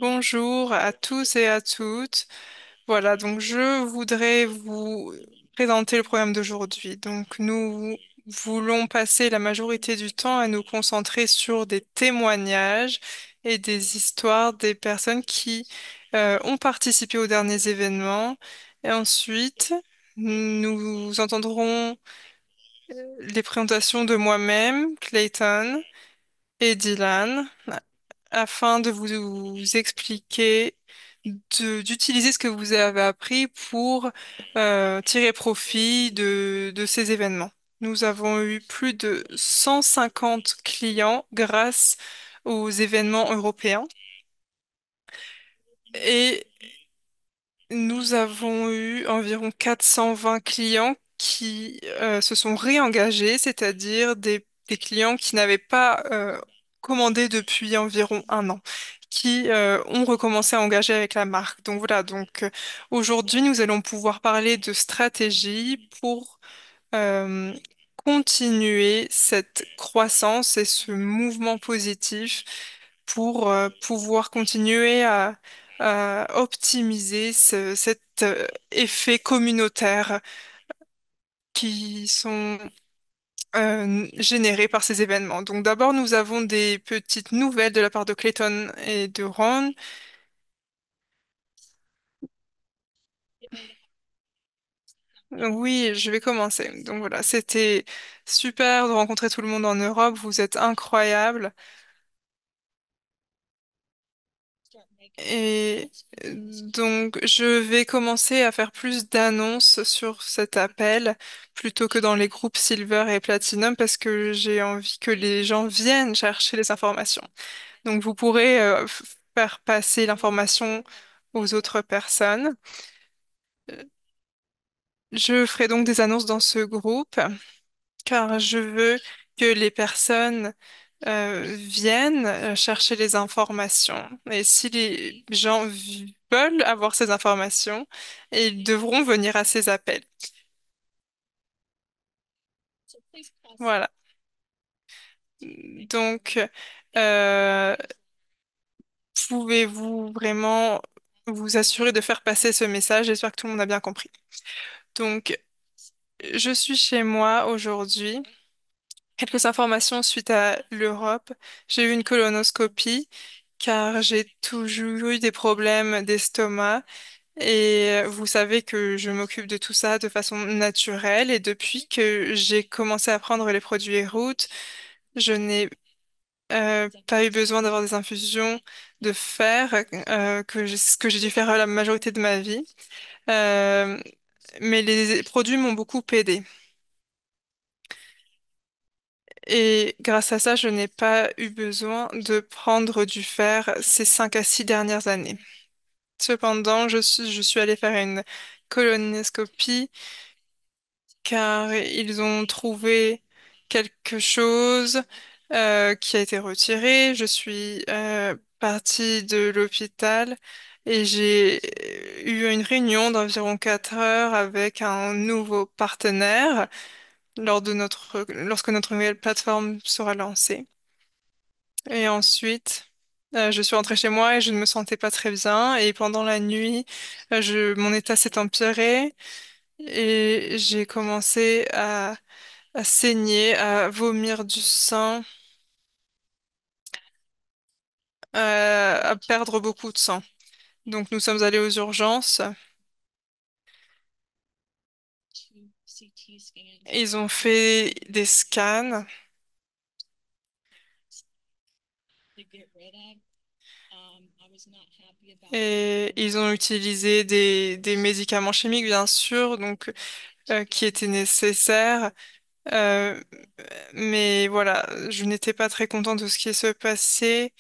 Bonjour à tous et à toutes. Voilà, donc je voudrais vous présenter le programme d'aujourd'hui. Donc nous voulons passer la majorité du temps à nous concentrer sur des témoignages et des histoires des personnes qui ont participé aux derniers événements. Et ensuite, nous entendrons les présentations de moi-même, Clayton et Dylan, afin de vous expliquer d'utiliser ce que vous avez appris pour tirer profit de ces événements. Nous avons eu plus de 150 clients grâce aux événements européens et nous avons eu environ 420 clients qui se sont réengagés, c'est-à-dire des clients qui n'avaient pas commandé depuis environ un an, qui ont recommencé à engager avec la marque. Donc voilà, aujourd'hui, nous allons pouvoir parler de stratégie pour euh, continuer cette croissance et ce mouvement positif pour pouvoir continuer à optimiser cet effet communautaire qui sont générés par ces événements. Donc d'abord, nous avons des petites nouvelles de la part de Clayton et de Ron. Oui, je vais commencer. Donc voilà, c'était super de rencontrer tout le monde en Europe. Vous êtes incroyables. Et donc, je vais commencer à faire plus d'annonces sur cet appel plutôt que dans les groupes Silver et Platinum parce que j'ai envie que les gens viennent chercher les informations. Donc, vous pourrez faire passer l'information aux autres personnes. Je ferai donc des annonces dans ce groupe car je veux que les personnes viennent chercher les informations. Et si les gens veulent avoir ces informations, ils devront venir à ces appels. Voilà. Donc, euh, pouvez-vous vraiment vous assurer de faire passer ce message? J'espère que tout le monde a bien compris. Donc, je suis chez moi aujourd'hui. Quelques informations suite à l'Europe. J'ai eu une colonoscopie car j'ai toujours eu des problèmes d'estomac et vous savez que je m'occupe de tout ça de façon naturelle et depuis que j'ai commencé à prendre les produits Root, je n'ai pas eu besoin d'avoir des infusions de fer ce que j'ai dû faire la majorité de ma vie. Euh, mais les produits m'ont beaucoup aidé. Et grâce à ça, je n'ai pas eu besoin de prendre du fer ces 5 à 6 dernières années. Cependant, je suis allée faire une colonoscopie car ils ont trouvé quelque chose qui a été retiré. Je suis partie de l'hôpital et j'ai eu une réunion d'environ 4 heures avec un nouveau partenaire lorsque notre nouvelle plateforme sera lancée. Et ensuite, je suis rentrée chez moi et je ne me sentais pas très bien. Et pendant la nuit, mon état s'est empiré et j'ai commencé à saigner, à vomir du sang, à perdre beaucoup de sang. Donc nous sommes allés aux urgences. Ils ont fait des scans et ils ont utilisé des médicaments chimiques, bien sûr, qui étaient nécessaires. Euh, mais voilà, je n'étais pas très contente de ce qui se passait.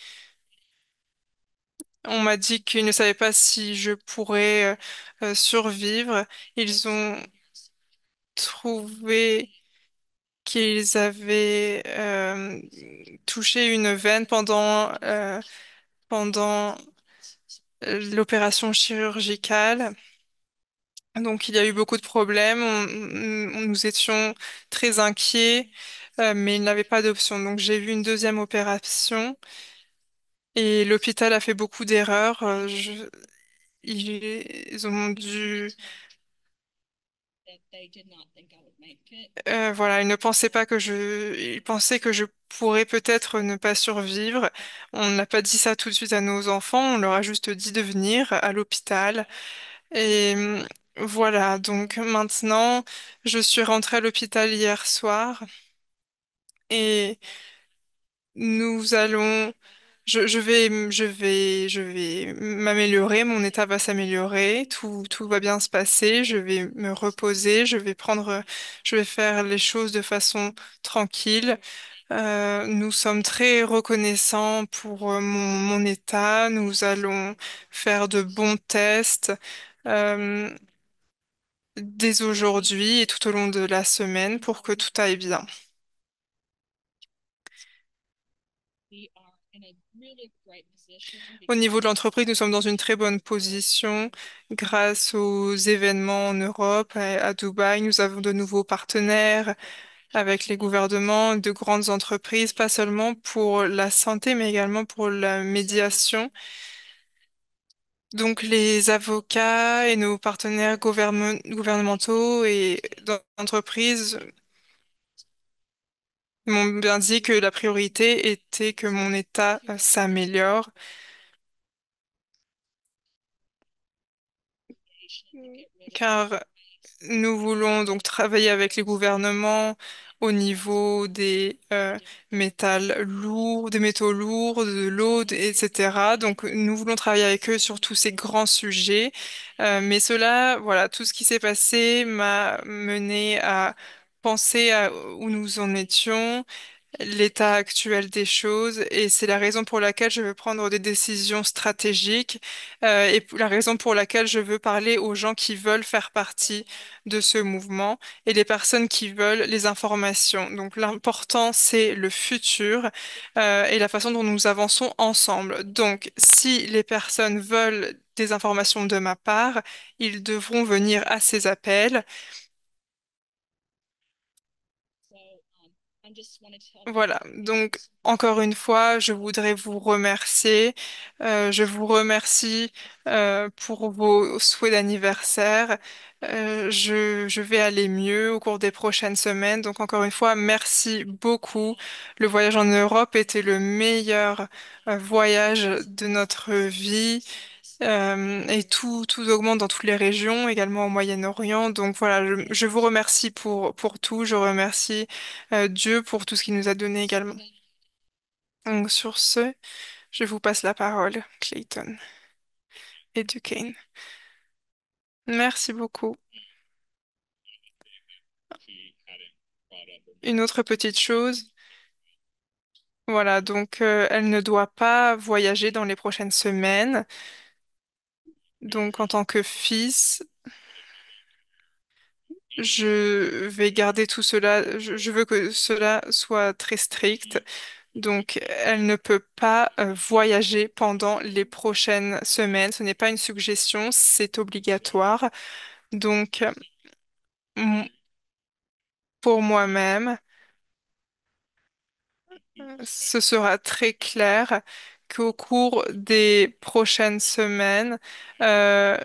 On m'a dit qu'ils ne savaient pas si je pourrais survivre. Ils ont trouvé qu'ils avaient touché une veine pendant l'opération chirurgicale. Donc il y a eu beaucoup de problèmes. Nous étions très inquiets, mais ils n'avaient pas d'option. Donc j'ai vu une deuxième opération Et l'hôpital a fait beaucoup d'erreurs. Ils ont dû voilà, il ne pensait pas que il pensait que je pourrais peut-être ne pas survivre. On n'a pas dit ça tout de suite à nos enfants, on leur a juste dit de venir à l'hôpital. Et voilà, donc maintenant, je suis rentrée à l'hôpital hier soir et nous allons, je vais m'améliorer, mon état va s'améliorer, tout va bien se passer, je vais me reposer, je vais faire les choses de façon tranquille. Nous sommes très reconnaissants pour mon état. Nous allons faire de bons tests dès aujourd'hui et tout au long de la semaine pour que tout aille bien. Au niveau de l'entreprise, nous sommes dans une très bonne position grâce aux événements en Europe, à Dubaï. Nous avons de nouveaux partenaires avec les gouvernements, de grandes entreprises, pas seulement pour la santé, mais également pour la médiation. Donc, les avocats et nos partenaires gouvernementaux et d'entreprises m'ont bien dit que la priorité était que mon état s'améliore, car nous voulons donc travailler avec les gouvernements au niveau des métaux lourds, de l'eau, etc. Donc, nous voulons travailler avec eux sur tous ces grands sujets. Mais cela, voilà, tout ce qui s'est passé m'a mené à penser à où nous en étions, l'état actuel des choses, et c'est la raison pour laquelle je veux prendre des décisions stratégiques, la raison pour laquelle je veux parler aux gens qui veulent faire partie de ce mouvement et les personnes qui veulent les informations. Donc l'important, c'est le futur, et la façon dont nous avançons ensemble. Donc si les personnes veulent des informations de ma part, ils devront venir à ces appels. Voilà, donc encore une fois, je voudrais vous remercier. Je vous remercie pour vos souhaits d'anniversaire. Je vais aller mieux au cours des prochaines semaines. Donc encore une fois, merci beaucoup. Le voyage en Europe était le meilleur voyage de notre vie. Et tout augmente dans toutes les régions, également au Moyen-Orient. Donc voilà, je vous remercie pour tout. Je remercie Dieu pour tout ce qu'il nous a donné également. Donc sur ce, je vous passe la parole, Clayton et Duquesne. Merci beaucoup. Une autre petite chose, voilà, donc elle ne doit pas voyager dans les prochaines semaines. Donc en tant que fils, je vais garder tout cela, je veux que cela soit très strict. Donc, elle ne peut pas voyager pendant les prochaines semaines. Ce n'est pas une suggestion, c'est obligatoire. Donc, m- pour moi-même, ce sera très clair qu'au cours des prochaines semaines, euh,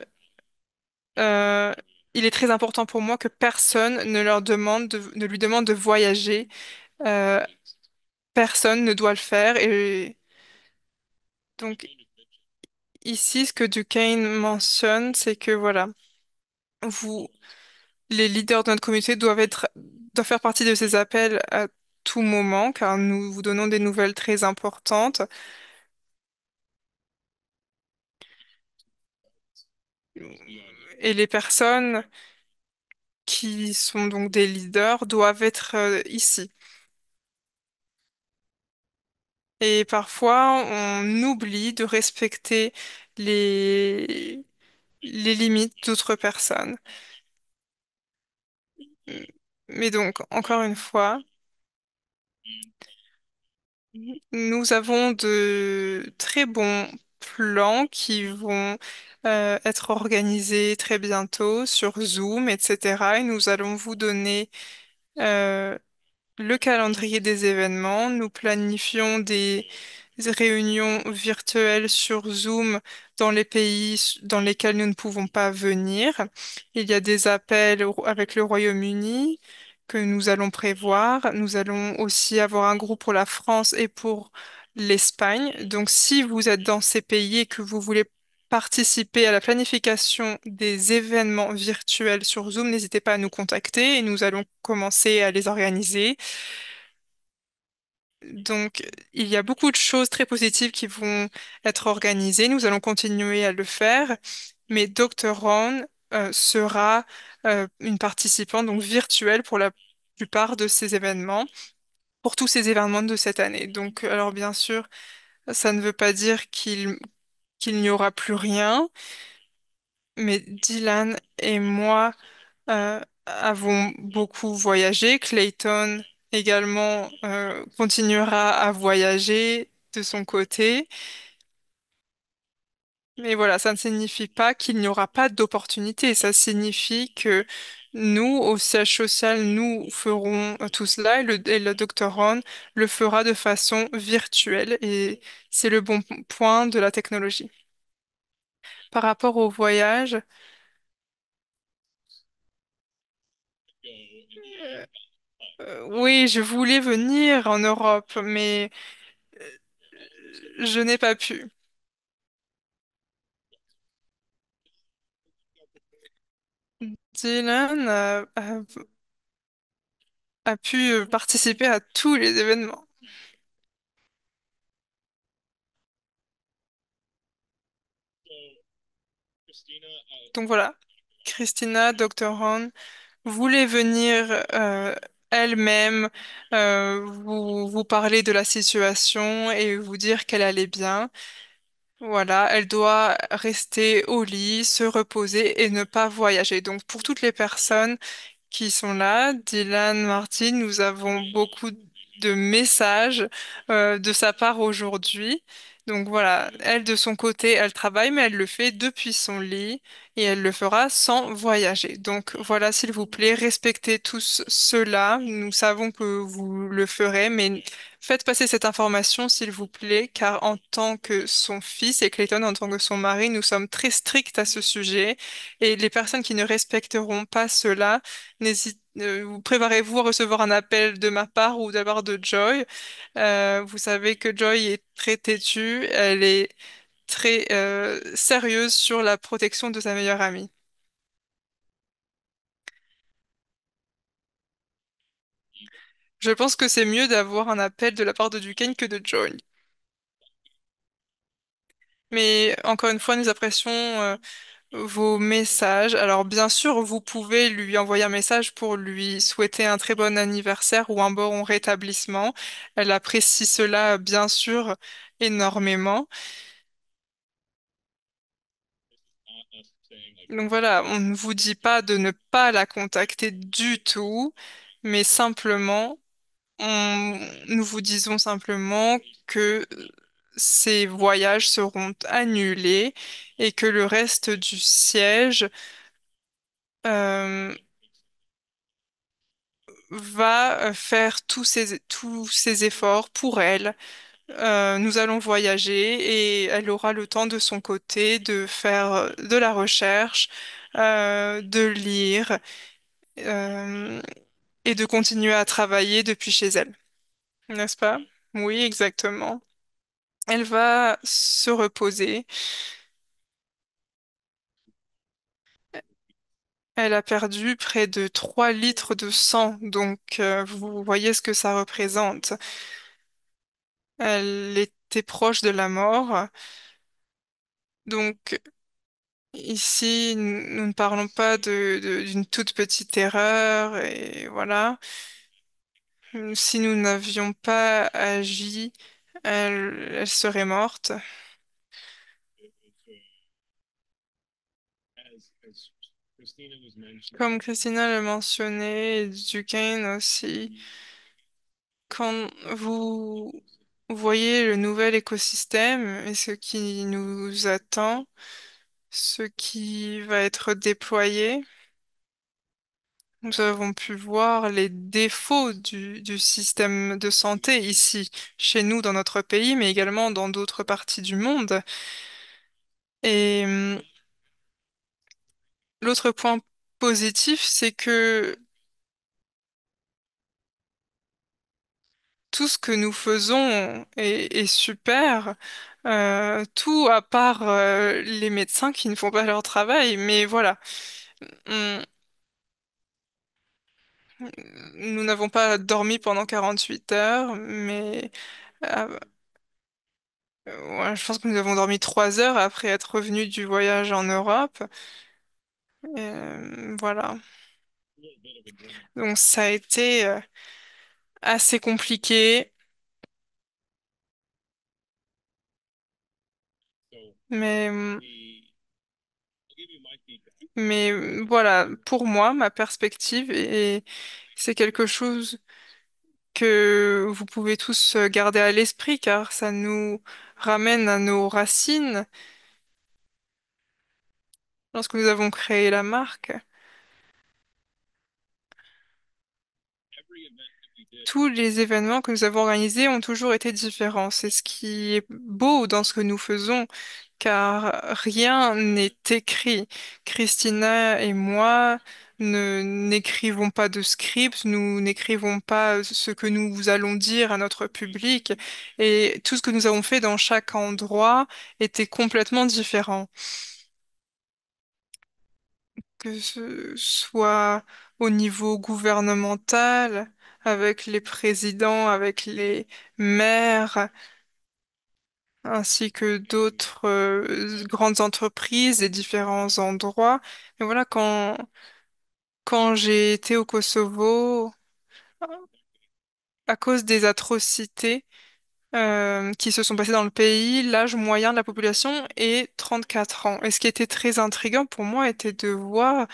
euh, il est très important pour moi que personne ne lui demande de voyager. Euh, Personne ne doit le faire. Et donc, ici, ce que Duquesne mentionne, c'est que voilà, vous, les leaders de notre communauté doivent faire partie de ces appels à tout moment, car nous vous donnons des nouvelles très importantes. Et les personnes qui sont donc des leaders doivent être ici. Et parfois, on oublie de respecter les, les limites d'autres personnes. Mais donc, encore une fois, nous avons de très bons plans qui vont être organisés très bientôt sur Zoom, etc. Et nous allons vous donner euh, le calendrier des événements. Nous planifions réunions virtuelles sur Zoom dans les pays dans lesquels nous ne pouvons pas venir. Il y a des appels avec le Royaume-Uni que nous allons prévoir. Nous allons aussi avoir un groupe pour la France et pour l'Espagne. Donc, si vous êtes dans ces pays et que vous voulez participer à la planification des événements virtuels sur Zoom, n'hésitez pas à nous contacter et nous allons commencer à les organiser. Donc, il y a beaucoup de choses très positives qui vont être organisées. Nous allons continuer à le faire, mais Dr. Ron sera une participante donc virtuelle pour la plupart de ces événements, pour tous ces événements de cette année. Donc, alors bien sûr, ça ne veut pas dire qu'il n'y aura plus rien, mais Dylan et moi avons beaucoup voyagé. Clayton également continuera à voyager de son côté. Mais voilà, ça ne signifie pas qu'il n'y aura pas d'opportunité. Ça signifie que nous, au siège social, nous ferons tout cela et le Dr. Ron le fera de façon virtuelle. Et c'est le bon point de la technologie. Par rapport au voyage, oui, je voulais venir en Europe, mais je n'ai pas pu. Dylan a pu participer à tous les événements. Donc voilà, Christina, Dr. Ron voulait venir elle-même vous parler de la situation et vous dire qu'elle allait bien. Voilà, elle doit rester au lit, se reposer et ne pas voyager. Donc pour toutes les personnes qui sont là. Dylan, Martin, nous avons beaucoup de messages de sa part aujourd'hui. Donc voilà, elle de son côté, elle travaille, mais elle le fait depuis son lit et elle le fera sans voyager. Donc voilà, s'il vous plaît, respectez tous cela. Nous savons que vous le ferez, mais faites passer cette information, s'il vous plaît, car en tant que son fils et Clayton en tant que son mari, nous sommes très stricts à ce sujet et les personnes qui ne respecteront pas cela vous préparez-vous à recevoir un appel de ma part ou de la part de Joy. Vous savez que Joy est très têtue, elle est très sérieuse sur la protection de sa meilleure amie. Je pense que c'est mieux d'avoir un appel de la part de Duquesne que de Joy. Mais encore une fois, nous apprécions vos messages. Alors bien sûr, vous pouvez lui envoyer un message pour lui souhaiter un très bon anniversaire ou un bon rétablissement. Elle apprécie cela bien sûr énormément. Donc voilà, on ne vous dit pas de ne pas la contacter du tout, mais simplement, nous vous disons simplement que ces voyages seront annulés et que le reste du siège euh, va faire tous ces efforts pour elle. Nous allons voyager et elle aura le temps de son côté de faire de la recherche, de lire euh, et de continuer à travailler depuis chez elle. N'est-ce pas? Oui, exactement. Elle va se reposer. Elle a perdu près de 3 litres de sang, donc vous voyez ce que ça représente. Elle était proche de la mort. Donc ici, nous ne parlons pas d'une toute petite erreur et voilà. Si nous n'avions pas agi, elle serait morte. Comme Christina l'a mentionné, et Duquesne aussi, quand vous voyez le nouvel écosystème et ce qui nous attend, ce qui va être déployé, Nous avons pu voir les défauts du système de santé ici, chez nous, dans notre pays, mais également dans d'autres parties du monde. Et l'autre point positif, c'est que tout ce que nous faisons est super, tout à part les médecins qui ne font pas leur travail. Mais voilà, On- nous n'avons pas dormi pendant 48 heures, mais euh, ouais, je pense que nous avons dormi 3 heures après être revenus du voyage en Europe. Voilà. Donc ça a été assez compliqué, mais, voilà, pour moi, ma perspective, et c'est quelque chose que vous pouvez tous garder à l'esprit, car ça nous ramène à nos racines lorsque nous avons créé la marque. Tous les événements que nous avons organisés ont toujours été différents. C'est ce qui est beau dans ce que nous faisons, car rien n'est écrit. Christina et moi ne n'écrivons pas de script, nous n'écrivons pas ce que nous allons dire à notre public, et tout ce que nous avons fait dans chaque endroit était complètement différent. Que ce soit au niveau gouvernemental, avec les présidents, avec les maires, ainsi que d'autres grandes entreprises et différents endroits. Mais voilà, quand j'ai été au Kosovo, à cause des atrocités, qui se sont passées dans le pays, l'âge moyen de la population est 34 ans. Et ce qui était très intriguant pour moi était de voir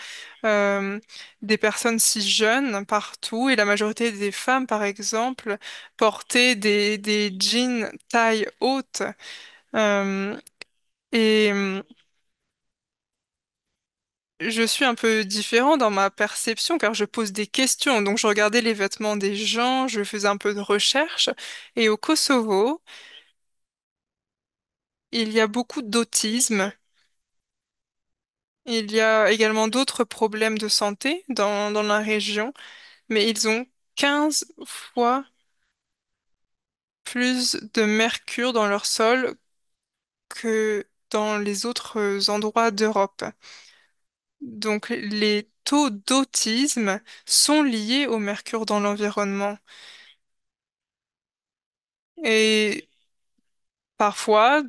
euh, des personnes si jeunes partout, et la majorité des femmes, par exemple, porter des jeans taille haute. Euh, et je suis un peu différent dans ma perception car je pose des questions. Donc je regardais les vêtements des gens, je faisais un peu de recherche. Et au Kosovo, il y a beaucoup d'autisme. Il y a également d'autres problèmes de santé dans la région, mais ils ont 15 fois plus de mercure dans leur sol que dans les autres endroits d'Europe. Donc les taux d'autisme sont liés au mercure dans l'environnement. Et parfois,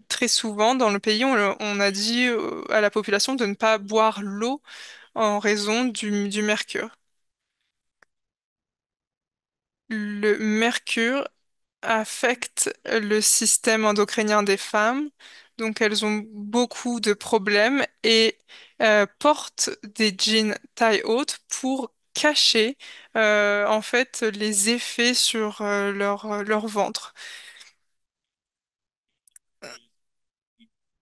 très souvent, dans le pays, on a dit à la population de ne pas boire l'eau en raison du mercure. Le mercure affecte le système endocrinien des femmes, donc elles ont beaucoup de problèmes et portent des jeans taille haute pour cacher en fait les effets sur leur ventre.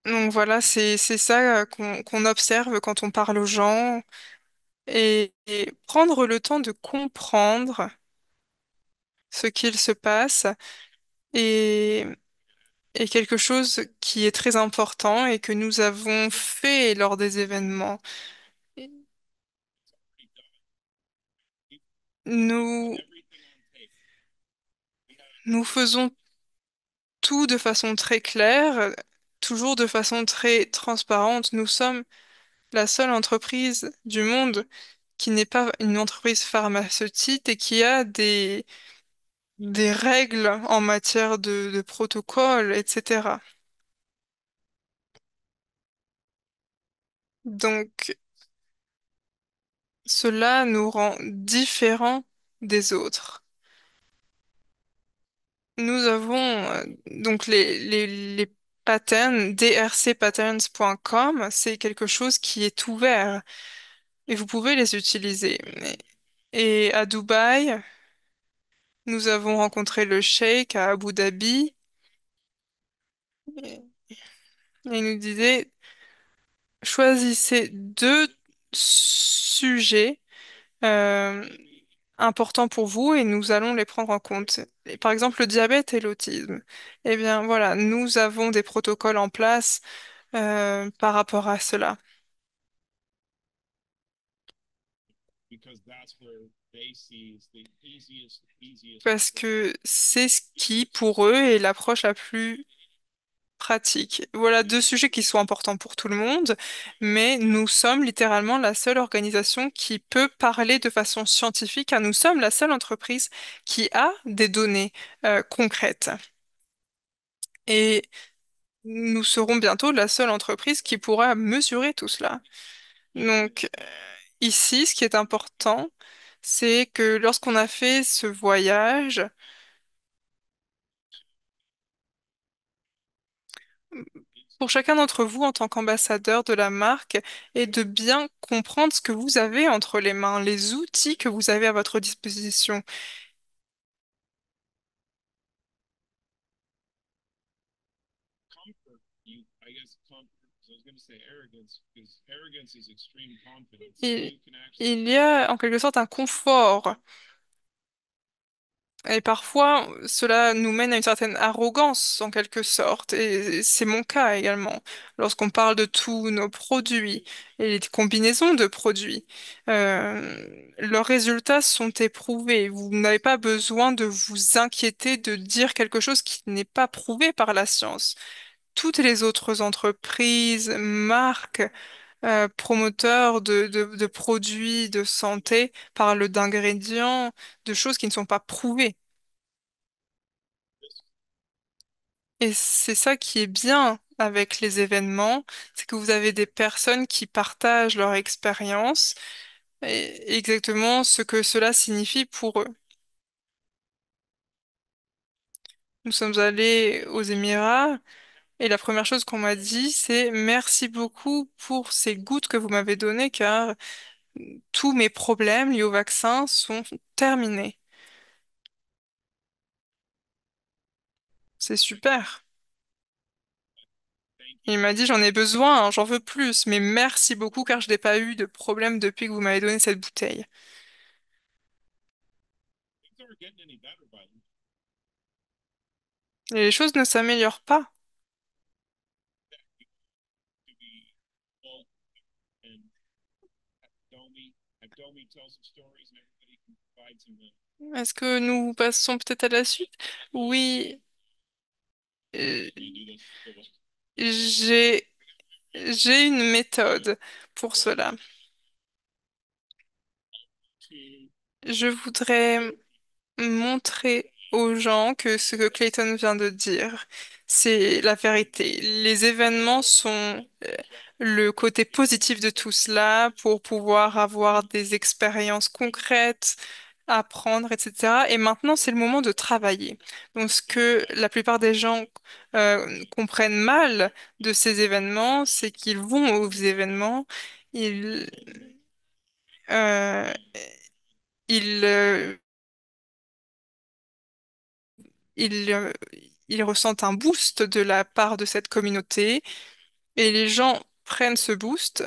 Donc voilà, c'est ça qu'on observe quand on parle aux gens, et prendre le temps de comprendre ce qu'il se passe est, est quelque chose qui est très important et que nous avons fait lors des événements. Nous, nous faisons tout de façon très claire, toujours de façon très transparente. Nous sommes la seule entreprise du monde qui n'est pas une entreprise pharmaceutique et qui a des règles en matière de protocole, etc. Donc, cela nous rend différents des autres. Nous avons donc les patterns, drcpatterns.com, c'est quelque chose qui est ouvert et vous pouvez les utiliser. Et à Dubaï, nous avons rencontré le Sheikh à Abu Dhabi, et il nous disait, choisissez deux sujets euh, importants pour vous et nous allons les prendre en compte. Et par exemple, le diabète et l'autisme. Eh bien, voilà, nous avons des protocoles en place par rapport à cela. Parce que c'est ce qui, pour eux, est l'approche la plus pratique. Voilà deux sujets qui sont importants pour tout le monde, mais nous sommes littéralement la seule organisation qui peut parler de façon scientifique, car nous sommes la seule entreprise qui a des données concrètes. Et nous serons bientôt la seule entreprise qui pourra mesurer tout cela. Donc, ici, ce qui est important, c'est que lorsqu'on a fait ce voyage, pour chacun d'entre vous, en tant qu'ambassadeur de la marque, est de bien comprendre ce que vous avez entre les mains, les outils que vous avez à votre disposition. Il, il y a en quelque sorte un confort. Et parfois, cela nous mène à une certaine arrogance, en quelque sorte. Et c'est mon cas également. Lorsqu'on parle de tous nos produits et les combinaisons de produits, leurs résultats sont éprouvés. Vous n'avez pas besoin de vous inquiéter de dire quelque chose qui n'est pas prouvé par la science. Toutes les autres entreprises, marques, promoteurs de produits de santé parlent d'ingrédients, de choses qui ne sont pas prouvées. Et c'est ça qui est bien avec les événements, c'est que vous avez des personnes qui partagent leur expérience et exactement ce que cela signifie pour eux. Nous sommes allés aux Émirats et la première chose qu'on m'a dit, c'est merci beaucoup pour ces gouttes que vous m'avez données car tous mes problèmes liés au vaccin sont terminés. C'est super. Il m'a dit j'en ai besoin, hein, j'en veux plus, mais merci beaucoup car je n'ai pas eu de problème depuis que vous m'avez donné cette bouteille. Et les choses ne s'améliorent pas. Est-ce que nous passons peut-être à la suite? Oui, euh, j'ai j'ai une méthode pour cela. Je voudrais montrer aux gens que ce que Clayton vient de dire, c'est la vérité. Les événements sont le côté positif de tout cela pour pouvoir avoir des expériences concrètes, apprendre, etc. Et maintenant, c'est le moment de travailler. Donc, ce que la plupart des gens comprennent mal de ces événements, c'est qu'ils vont aux événements, ils, euh, ils, euh, ils, euh, ils ressentent un boost de la part de cette communauté et les gens prennent ce boost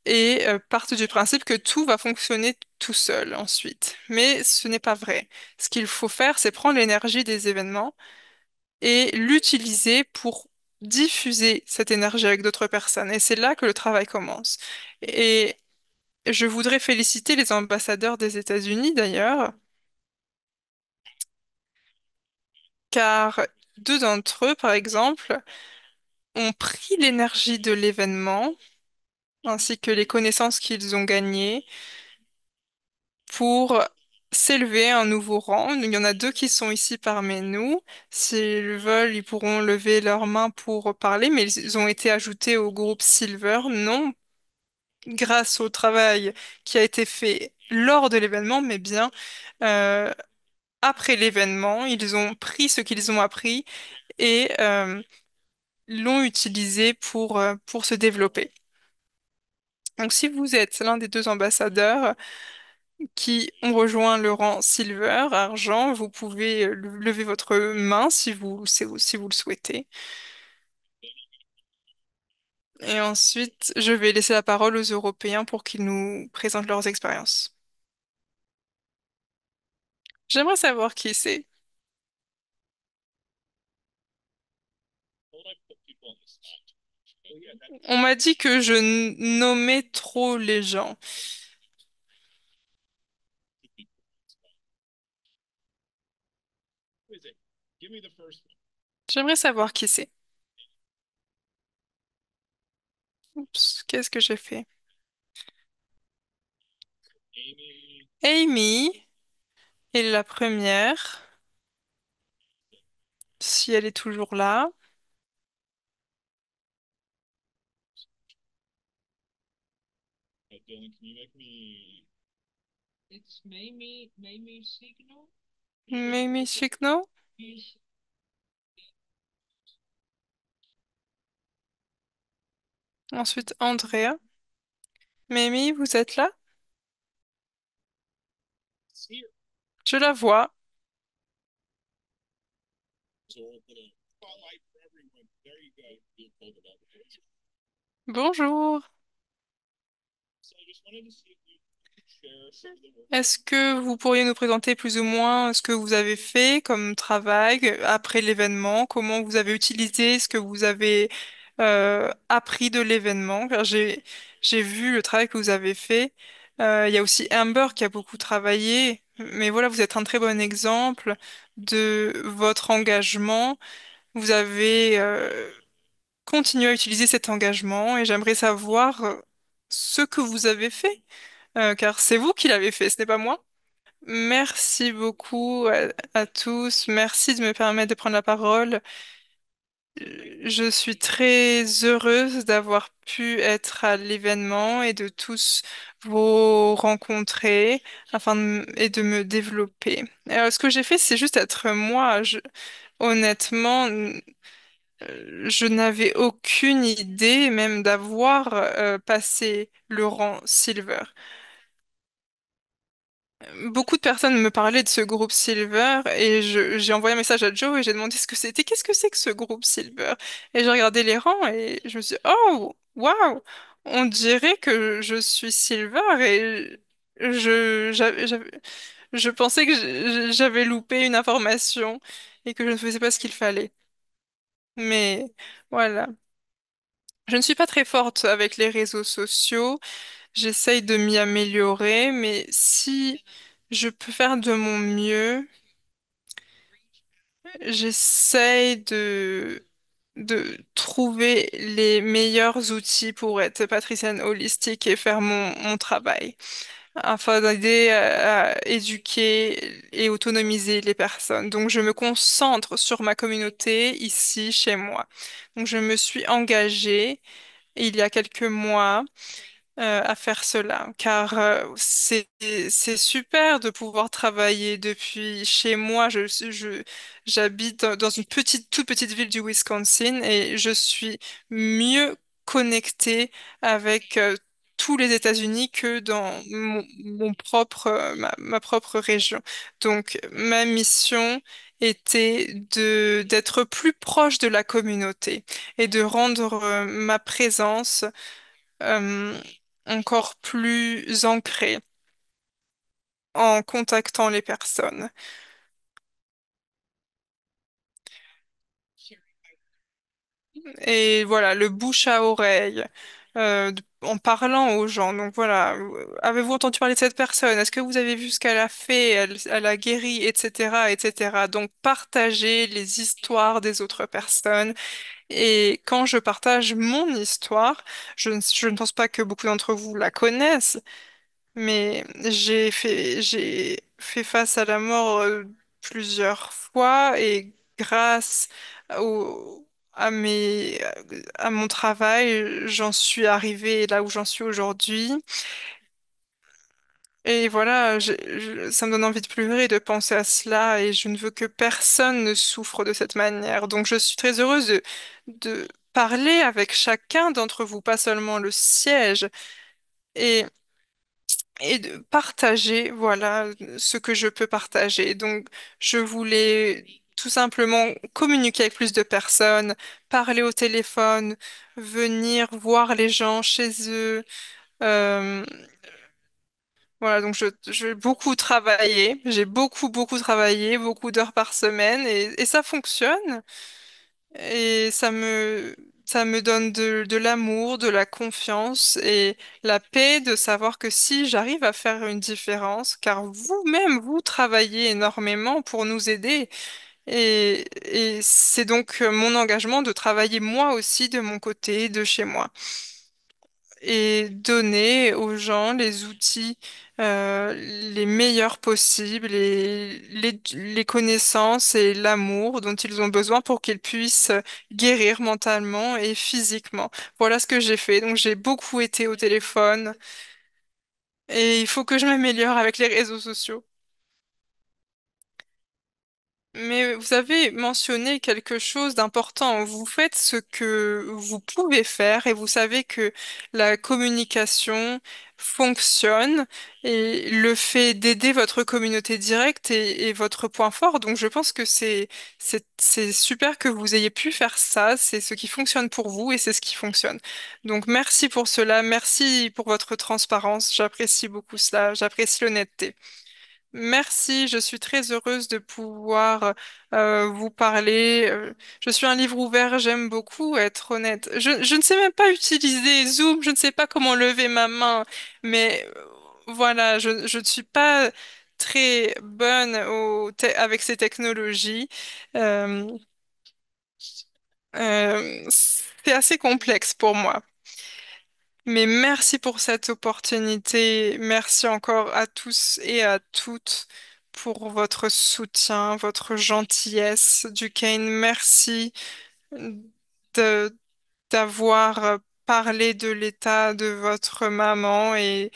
et partent du principe que tout va fonctionner tout seul ensuite. Mais ce n'est pas vrai. Ce qu'il faut faire, c'est prendre l'énergie des événements et l'utiliser pour diffuser cette énergie avec d'autres personnes. Et c'est là que le travail commence. Et je voudrais féliciter les ambassadeurs des États-Unis d'ailleurs, car deux d'entre eux, par exemple, ont pris l'énergie de l'événement ainsi que les connaissances qu'ils ont gagnées pour s'élever à un nouveau rang. Il y en a deux qui sont ici parmi nous. S'ils veulent, ils pourront lever leurs mains pour parler, mais ils ont été ajoutés au groupe Silver, non grâce au travail qui a été fait lors de l'événement, mais bien euh, après l'événement. Ils ont pris ce qu'ils ont appris et l'ont utilisé pour se développer. Donc, si vous êtes l'un des deux ambassadeurs, qui ont rejoint le rang silver, argent. Vous pouvez lever votre main si vous le souhaitez. Et ensuite, je vais laisser la parole aux Européens pour qu'ils nous présentent leurs expériences. J'aimerais savoir qui c'est. On m'a dit que je nommais trop les gens. J'aimerais savoir qui c'est. Oups, qu'est-ce que j'ai fait? Amy est la première, si elle est toujours là. Mimi Chikno. Ensuite, Andrea. Mimi, vous êtes là? Je la vois. Bonjour. Est-ce que vous pourriez nous présenter plus ou moins ce que vous avez fait comme travail après l'événement? Comment vous avez utilisé ce que vous avez appris de l'événement? Car j'ai vu le travail que vous avez fait. Il y a aussi Amber qui a beaucoup travaillé. Mais voilà, vous êtes un très bon exemple de votre engagement. Vous avez continué à utiliser cet engagement et j'aimerais savoir ce que vous avez fait, car c'est vous qui l'avez fait, ce n'est pas moi. Merci beaucoup à tous. Merci de me permettre de prendre la parole. Je suis très heureuse d'avoir pu être à l'événement et de tous vous rencontrer et de me développer. Ce que j'ai fait, c'est juste être moi. Honnêtement, je n'avais aucune idée même d'avoir passé le rang Silver. Beaucoup de personnes me parlaient de ce groupe Silver et j'ai envoyé un message à Joe et j'ai demandé ce que c'était. Qu'est-ce que c'est que ce groupe Silver? Et j'ai regardé les rangs et je me suis dit, oh, waouh, on dirait que je suis Silver et je pensais que j'avais loupé une information et que je ne faisais pas ce qu'il fallait. Mais voilà. Je ne suis pas très forte avec les réseaux sociaux. J'essaye de m'y améliorer, mais si je peux faire de mon mieux, j'essaye de trouver les meilleurs outils pour être patricienne holistique et faire mon travail, afin d'aider à éduquer et autonomiser les personnes. Donc, je me concentre sur ma communauté ici, chez moi. Donc, je me suis engagée il y a quelques mois à faire cela, car c'est super de pouvoir travailler depuis chez moi. J'habite dans une toute petite ville du Wisconsin et je suis mieux connectée avec tous les États-Unis que dans mon propre ma propre région. Donc ma mission était de d'être plus proche de la communauté et de rendre ma présence euh, encore plus ancré en contactant les personnes. Et voilà, le bouche à oreille, en parlant aux gens. Donc voilà, avez-vous entendu parler de cette personne? Est-ce que vous avez vu ce qu'elle a fait? Elle a guéri, etc., etc. Donc partager les histoires des autres personnes. Et quand je partage mon histoire, je ne pense pas que beaucoup d'entre vous la connaissent. Mais j'ai fait face à la mort plusieurs fois et grâce à mon travail, j'en suis arrivée là où j'en suis aujourd'hui. Et voilà, ça me donne envie de pleurer de penser à cela et je ne veux que personne ne souffre de cette manière. Donc je suis très heureuse de parler avec chacun d'entre vous, pas seulement le siège. Et et de partager, voilà, ce que je peux partager. Donc, je voulais tout simplement communiquer avec plus de personnes, parler au téléphone, venir voir les gens chez eux. Euh, Voilà, donc j'ai beaucoup travaillé, j'ai beaucoup travaillé, beaucoup d'heures par semaine et ça fonctionne. Et ça me donne de l'amour, de la confiance et la paix de savoir que si j'arrive à faire une différence, car vous-même, vous travaillez énormément pour nous aider. Et c'est donc mon engagement de travailler moi aussi de mon côté, de chez moi et donner aux gens les outils les meilleurs possibles et les connaissances et l'amour dont ils ont besoin pour qu'ils puissent guérir mentalement et physiquement. Voilà ce que j'ai fait. Donc j'ai beaucoup été au téléphone et il faut que je m'améliore avec les réseaux sociaux. Mais vous avez mentionné quelque chose d'important. Vous faites ce que vous pouvez faire et vous savez que la communication fonctionne et le fait d'aider votre communauté directe est votre point fort. Donc je pense que c'est super que vous ayez pu faire ça. C'est ce qui fonctionne pour vous et c'est ce qui fonctionne. Donc merci pour cela. Merci pour votre transparence. J'apprécie beaucoup cela. J'apprécie l'honnêteté. Merci, je suis très heureuse de pouvoir vous parler. Je suis un livre ouvert, j'aime beaucoup être honnête. Je ne sais même pas utiliser Zoom, je ne sais pas comment lever ma main, mais voilà, je ne suis pas très bonne avec ces technologies. Euh, c'est assez complexe pour moi. Mais merci pour cette opportunité. Merci encore à tous et à toutes pour votre soutien, votre gentillesse. Duquesne, merci de, d'avoir parlé de l'état de votre maman et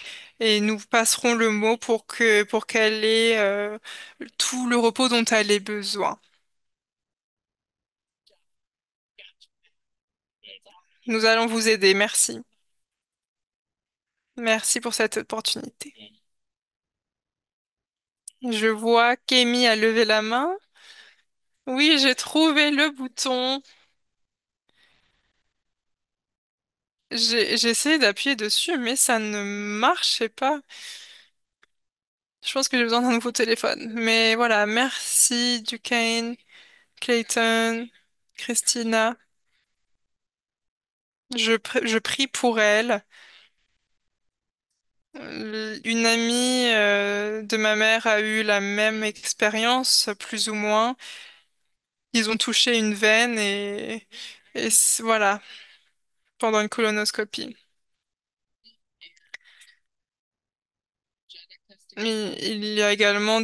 nous passerons le mot pour qu'elle ait tout le repos dont elle ait besoin. Nous allons vous aider. Merci. Merci pour cette opportunité. Je vois qu'Amy a levé la main. Oui, j'ai trouvé le bouton. J'ai essayé d'appuyer dessus, mais ça ne marchait pas. Je pense que j'ai besoin d'un nouveau téléphone. Mais voilà, merci Duquesne, Clayton, Christina. Je prie pour elle. Une amie de ma mère a eu la même expérience, plus ou moins. Ils ont touché une veine voilà, pendant une colonoscopie. Il y a également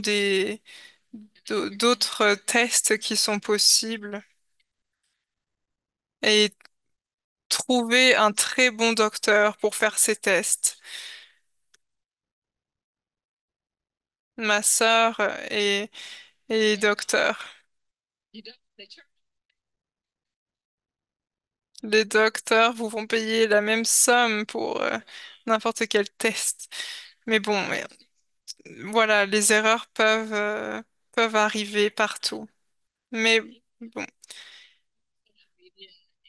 d'autres tests qui sont possibles et trouver un très bon docteur pour faire ces tests. Ma sœur est docteur. Les docteurs vous vont payer la même somme pour n'importe quel test. Mais bon, voilà, les erreurs peuvent arriver partout. Mais bon.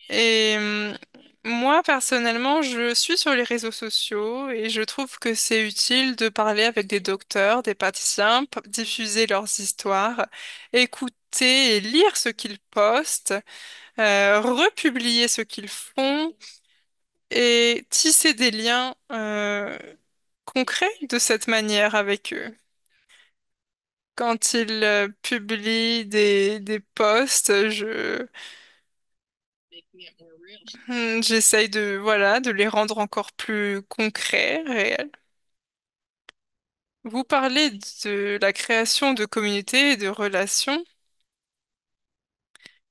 Et moi, personnellement, je suis sur les réseaux sociaux et je trouve que c'est utile de parler avec des docteurs, des praticiens, diffuser leurs histoires, écouter et lire ce qu'ils postent, republier ce qu'ils font et tisser des liens concrets de cette manière avec eux. Quand ils publient des posts, j'essaye de, voilà, de les rendre encore plus concrets, réels. Vous parlez de la création de communautés et de relations,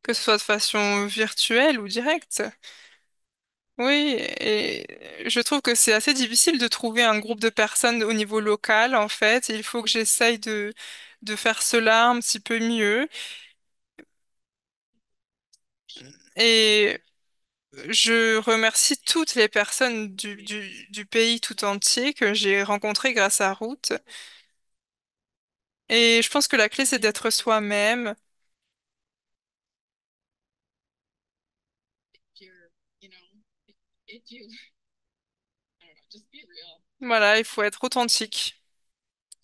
que ce soit de façon virtuelle ou directe. Oui, et je trouve que c'est assez difficile de trouver un groupe de personnes au niveau local, en fait. Il faut que j'essaye de faire cela un petit peu mieux. Et je remercie toutes les personnes du pays tout entier que j'ai rencontrées grâce à Route. Et je pense que la clé, c'est d'être soi-même. Voilà, il faut être authentique.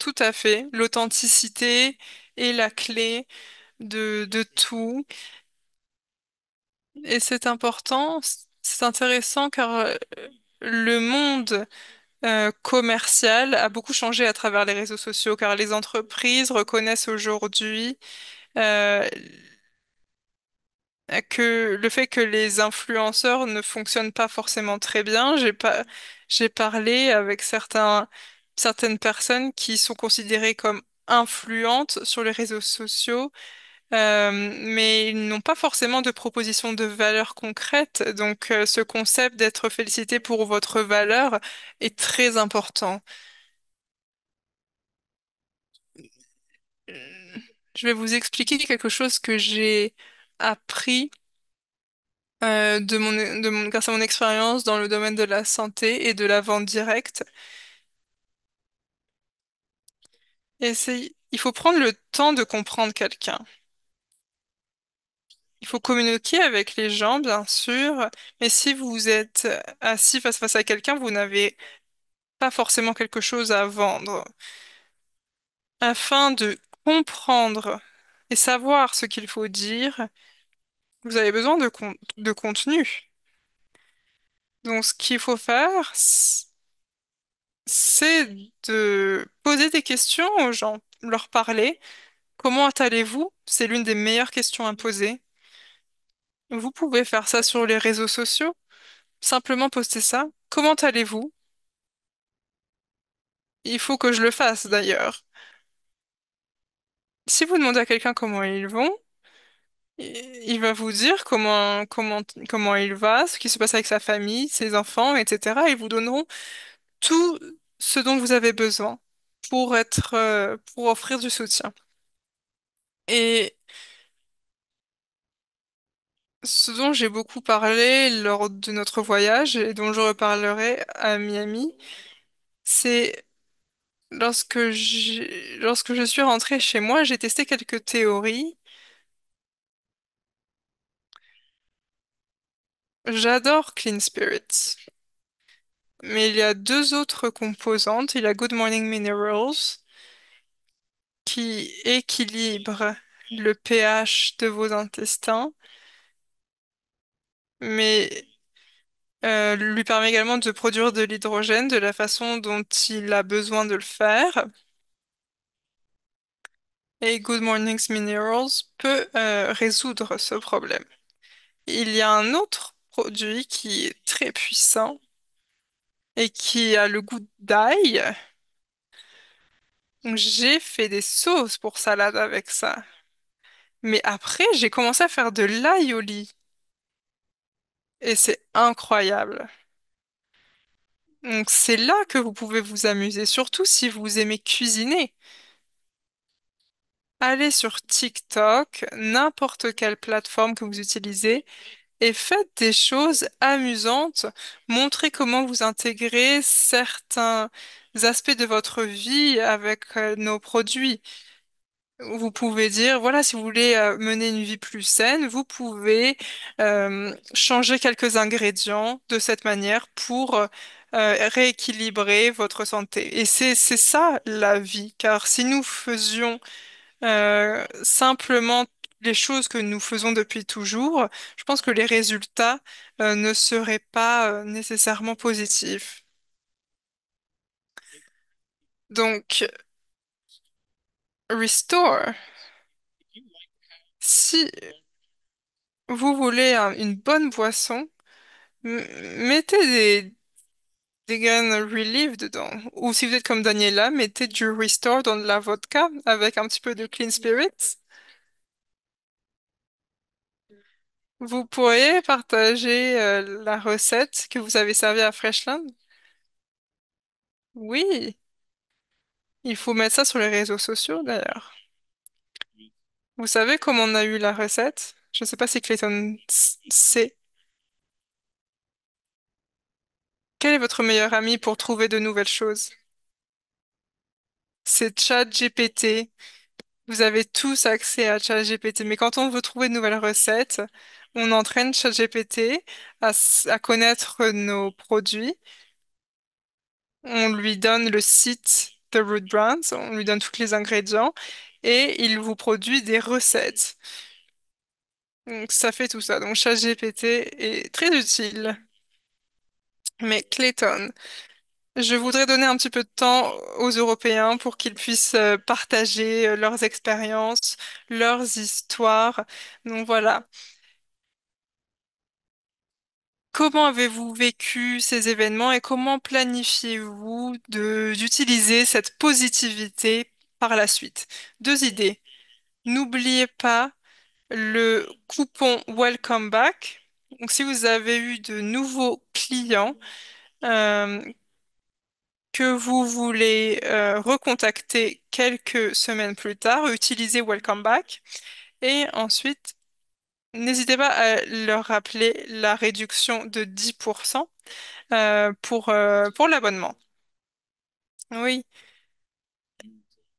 Tout à fait. L'authenticité est la clé de tout. Et c'est important, c'est intéressant car le monde commercial a beaucoup changé à travers les réseaux sociaux, car les entreprises reconnaissent aujourd'hui euh, que le fait que les influenceurs ne fonctionnent pas forcément très bien. J'ai parlé avec certaines personnes qui sont considérées comme influentes sur les réseaux sociaux, mais ils n'ont pas forcément de proposition de valeur concrète. Donc, ce concept d'être félicité pour votre valeur est très important. Euh, Je vais vous expliquer quelque chose que j'ai appris grâce à mon expérience dans le domaine de la santé et de la vente directe. Il faut prendre le temps de comprendre quelqu'un. Il faut communiquer avec les gens, bien sûr, mais si vous êtes assis face à quelqu'un, vous n'avez pas forcément quelque chose à vendre. Afin de comprendre et savoir ce qu'il faut dire, vous avez besoin de contenu. Donc, ce qu'il faut faire, c'est de poser des questions aux gens, leur parler. Comment allez-vous? C'est l'une des meilleures questions à poser. Vous pouvez faire ça sur les réseaux sociaux. Simplement poster ça. Comment allez-vous? Il faut que je le fasse d'ailleurs. Si vous demandez à quelqu'un comment ils vont, il va vous dire comment il va, ce qui se passe avec sa famille, ses enfants, etc. Ils vous donneront tout ce dont vous avez besoin pour offrir du soutien. Et ce dont j'ai beaucoup parlé lors de notre voyage et dont je reparlerai à Miami, c'est lorsque je suis rentrée chez moi, j'ai testé quelques théories. J'adore Clean Spirits, mais il y a deux autres composantes. Il y a Good Morning Minerals qui équilibre le pH de vos intestins, mais lui permet également de produire de l'hydrogène de la façon dont il a besoin de le faire. Et Good Mornings Minerals peut résoudre ce problème. Il y a un autre produit qui est très puissant et qui a le goût d'ail. Donc, j'ai fait des sauces pour salade avec ça. Mais après, j'ai commencé à faire de l'ail au lit. Et c'est incroyable. Donc, c'est là que vous pouvez vous amuser, surtout si vous aimez cuisiner. Allez sur TikTok, n'importe quelle plateforme que vous utilisez, et faites des choses amusantes. Montrez comment vous intégrez certains aspects de votre vie avec nos produits. Vous pouvez dire, voilà, si vous voulez mener une vie plus saine, vous pouvez changer quelques ingrédients de cette manière pour rééquilibrer votre santé. Et c'est ça la vie, car si nous faisions simplement les choses que nous faisons depuis toujours, je pense que les résultats ne seraient pas nécessairement positifs. Donc, Restore, si vous voulez une bonne boisson, mettez des graines Relief dedans. Ou si vous êtes comme Daniela, mettez du Restore dans de la vodka avec un petit peu de Clean Spirits. Vous pourriez partager la recette que vous avez servie à Freshland? Oui, il faut mettre ça sur les réseaux sociaux d'ailleurs. Vous savez comment on a eu la recette? Je ne sais pas si Clayton sait. Quel est votre meilleur ami pour trouver de nouvelles choses? C'est ChatGPT. Vous avez tous accès à ChatGPT, mais quand on veut trouver de nouvelles recettes, on entraîne ChatGPT à connaître nos produits. On lui donne le site The Root Brands, on lui donne tous les ingrédients et il vous produit des recettes. Donc ça fait tout ça. Donc ChatGPT est très utile. Mais Clayton, je voudrais donner un petit peu de temps aux Européens pour qu'ils puissent partager leurs expériences, leurs histoires. Donc voilà. Comment avez-vous vécu ces événements et comment planifiez-vous d'utiliser cette positivité par la suite? Deux idées. N'oubliez pas le coupon Welcome Back. Donc, si vous avez eu de nouveaux clients euh, que vous voulez recontacter quelques semaines plus tard, utilisez Welcome Back. Et ensuite, n'hésitez pas à leur rappeler la réduction de 10% pour l'abonnement. Oui,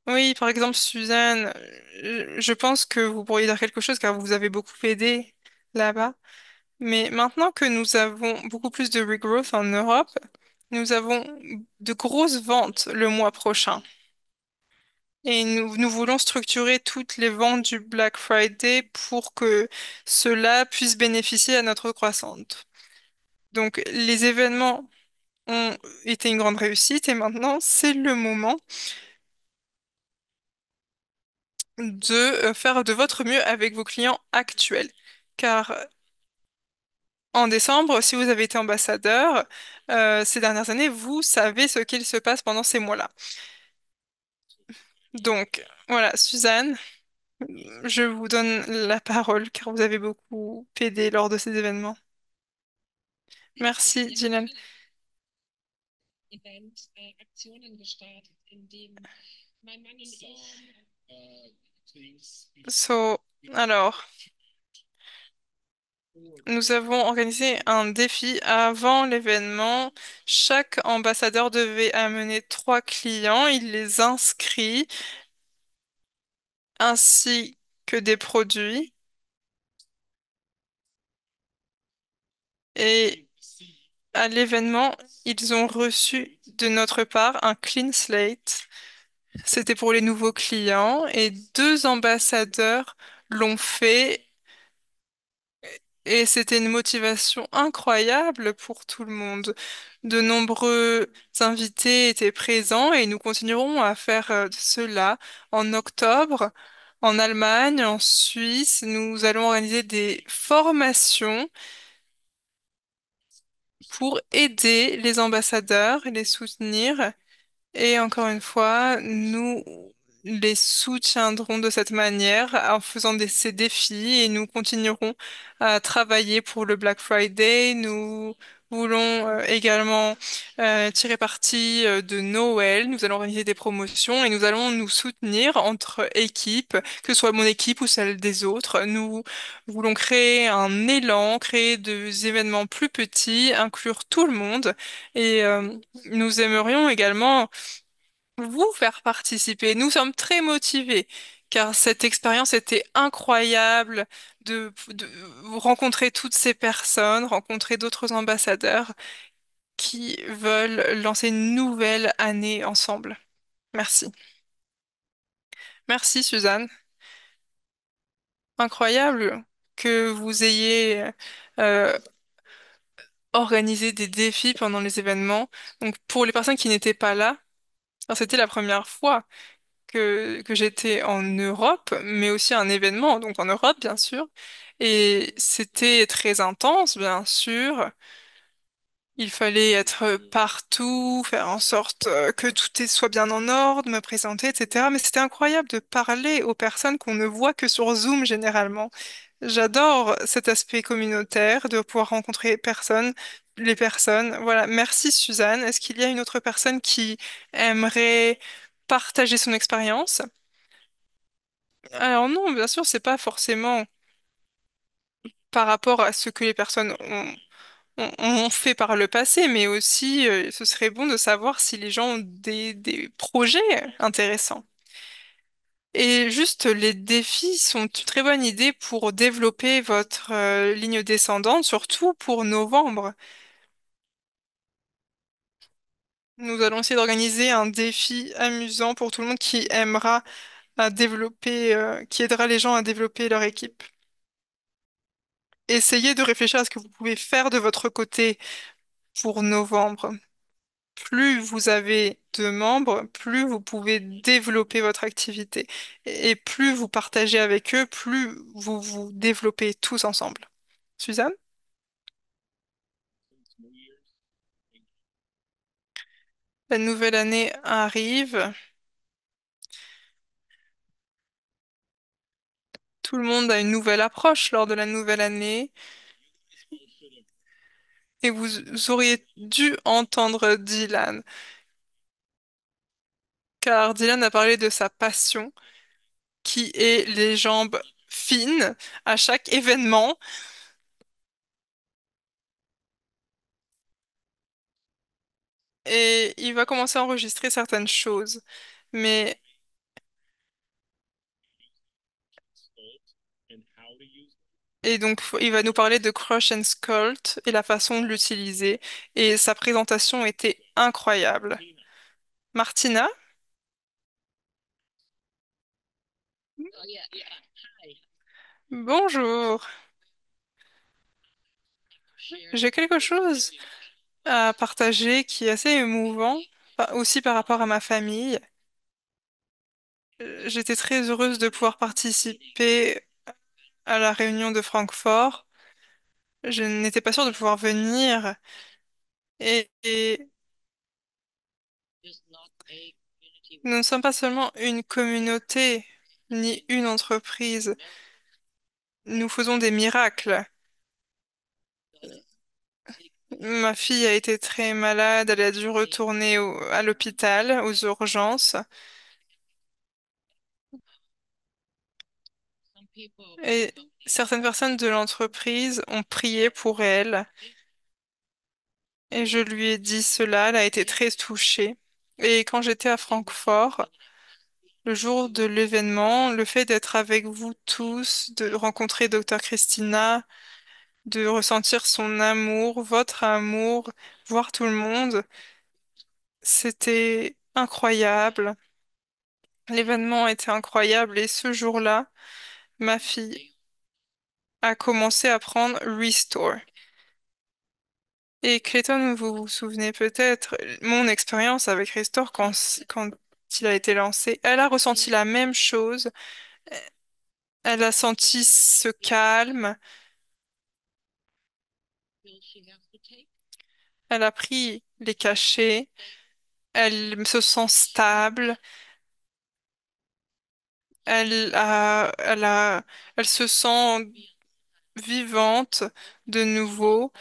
oui, par exemple, Suzanne, je pense que vous pourriez dire quelque chose car vous avez beaucoup aidé là-bas. Mais maintenant que nous avons beaucoup plus de regrowth en Europe, nous avons de grosses ventes le mois prochain. Et nous voulons structurer toutes les ventes du Black Friday pour que cela puisse bénéficier à notre croissance. Donc, les événements ont été une grande réussite et maintenant, c'est le moment de faire de votre mieux avec vos clients actuels. Car en décembre, si vous avez été ambassadeur ces dernières années, vous savez ce qu'il se passe pendant ces mois-là. Donc, voilà, Suzanne, je vous donne la parole car vous avez beaucoup aidé lors de ces événements. Merci, Dylan. So, alors, nous avons organisé un défi avant l'événement. Chaque ambassadeur devait amener 3 clients. Il les inscrit ainsi que des produits. Et à l'événement, ils ont reçu de notre part un clean slate. C'était pour les nouveaux clients et 2 ambassadeurs l'ont fait et c'était une motivation incroyable pour tout le monde. De nombreux invités étaient présents et nous continuerons à faire cela en octobre. En Allemagne, en Suisse, nous allons organiser des formations pour aider les ambassadeurs et les soutenir. Et encore une fois, nous les soutiendrons de cette manière en faisant ces défis et nous continuerons à travailler pour le Black Friday. Nous voulons également tirer parti de Noël. Nous allons organiser des promotions et nous allons nous soutenir entre équipes, que ce soit mon équipe ou celle des autres. Nous voulons créer un élan, créer des événements plus petits, inclure tout le monde et nous aimerions également vous faire participer. Nous sommes très motivés car cette expérience était incroyable de rencontrer toutes ces personnes, rencontrer d'autres ambassadeurs qui veulent lancer une nouvelle année ensemble. Merci. Merci Suzanne. Incroyable que vous ayez euh, organisé des défis pendant les événements. Donc pour les personnes qui n'étaient pas là, alors, c'était la première fois que j'étais en Europe, mais aussi un événement, donc en Europe, bien sûr. Et c'était très intense, bien sûr. Il fallait être partout, faire en sorte que soit bien en ordre, me présenter, etc. Mais c'était incroyable de parler aux personnes qu'on ne voit que sur Zoom généralement. J'adore cet aspect communautaire, de pouvoir rencontrer les personnes. Voilà. Merci Suzanne. Est-ce qu'il y a une autre personne qui aimerait partager son expérience? Alors non, bien sûr, c'est pas forcément par rapport à ce que les personnes ont fait par le passé, mais aussi ce serait bon de savoir si les gens ont des projets intéressants. Et juste, les défis sont une très bonne idée pour développer votre ligne descendante, surtout pour novembre. Nous allons essayer d'organiser un défi amusant pour tout le monde qui aimera à développer, qui aidera les gens à développer leur équipe. Essayez de réfléchir à ce que vous pouvez faire de votre côté pour novembre. Plus vous avez de membres, plus vous pouvez développer votre activité. Et plus vous partagez avec eux, plus vous vous développez tous ensemble. Suzanne, la nouvelle année arrive. Tout le monde a une nouvelle approche lors de la nouvelle année. Et vous auriez dû entendre Dylan, car Dylan a parlé de sa passion, qui est les jambes fines à chaque événement. Et il va commencer à enregistrer certaines choses. Mais, et donc, il va nous parler de Crush and Sculpt et la façon de l'utiliser. Et sa présentation était incroyable. Martina, bonjour. J'ai quelque chose à partager qui est assez émouvant, aussi par rapport à ma famille. J'étais très heureuse de pouvoir participer à la réunion de Francfort. Je n'étais pas sûre de pouvoir venir et nous ne sommes pas seulement une communauté ni une entreprise. Nous faisons des miracles. Ma fille a été très malade, elle a dû retourner à l'hôpital, aux urgences. Et certaines personnes de l'entreprise ont prié pour elle. Et je lui ai dit cela, elle a été très touchée. Et quand j'étais à Francfort, le jour de l'événement, le fait d'être avec vous tous, de rencontrer Dr Christina, de ressentir son amour, votre amour, voir tout le monde, c'était incroyable. L'événement était incroyable et ce jour-là, ma fille a commencé à prendre Restore. Et Clayton, vous vous souvenez peut-être, mon expérience avec Restore quand il a été lancé, elle a ressenti la même chose. Elle a senti ce calme. Elle a pris les cachets. Elle se sent stable. Elle a, elle se sent vivante de nouveau.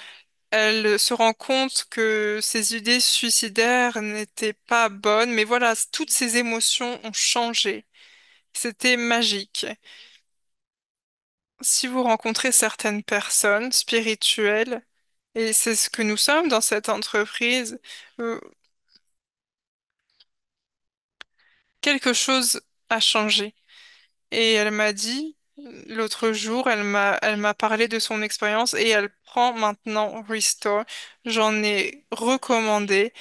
Elle se rend compte que ses idées suicidaires n'étaient pas bonnes, mais voilà, toutes ses émotions ont changé. C'était magique. Si vous rencontrez certaines personnes spirituelles, et c'est ce que nous sommes dans cette entreprise, euh, quelque chose a changé. Et elle m'a dit, l'autre jour, elle m'a parlé de son expérience et elle prend maintenant Restore. J'en ai recommandé.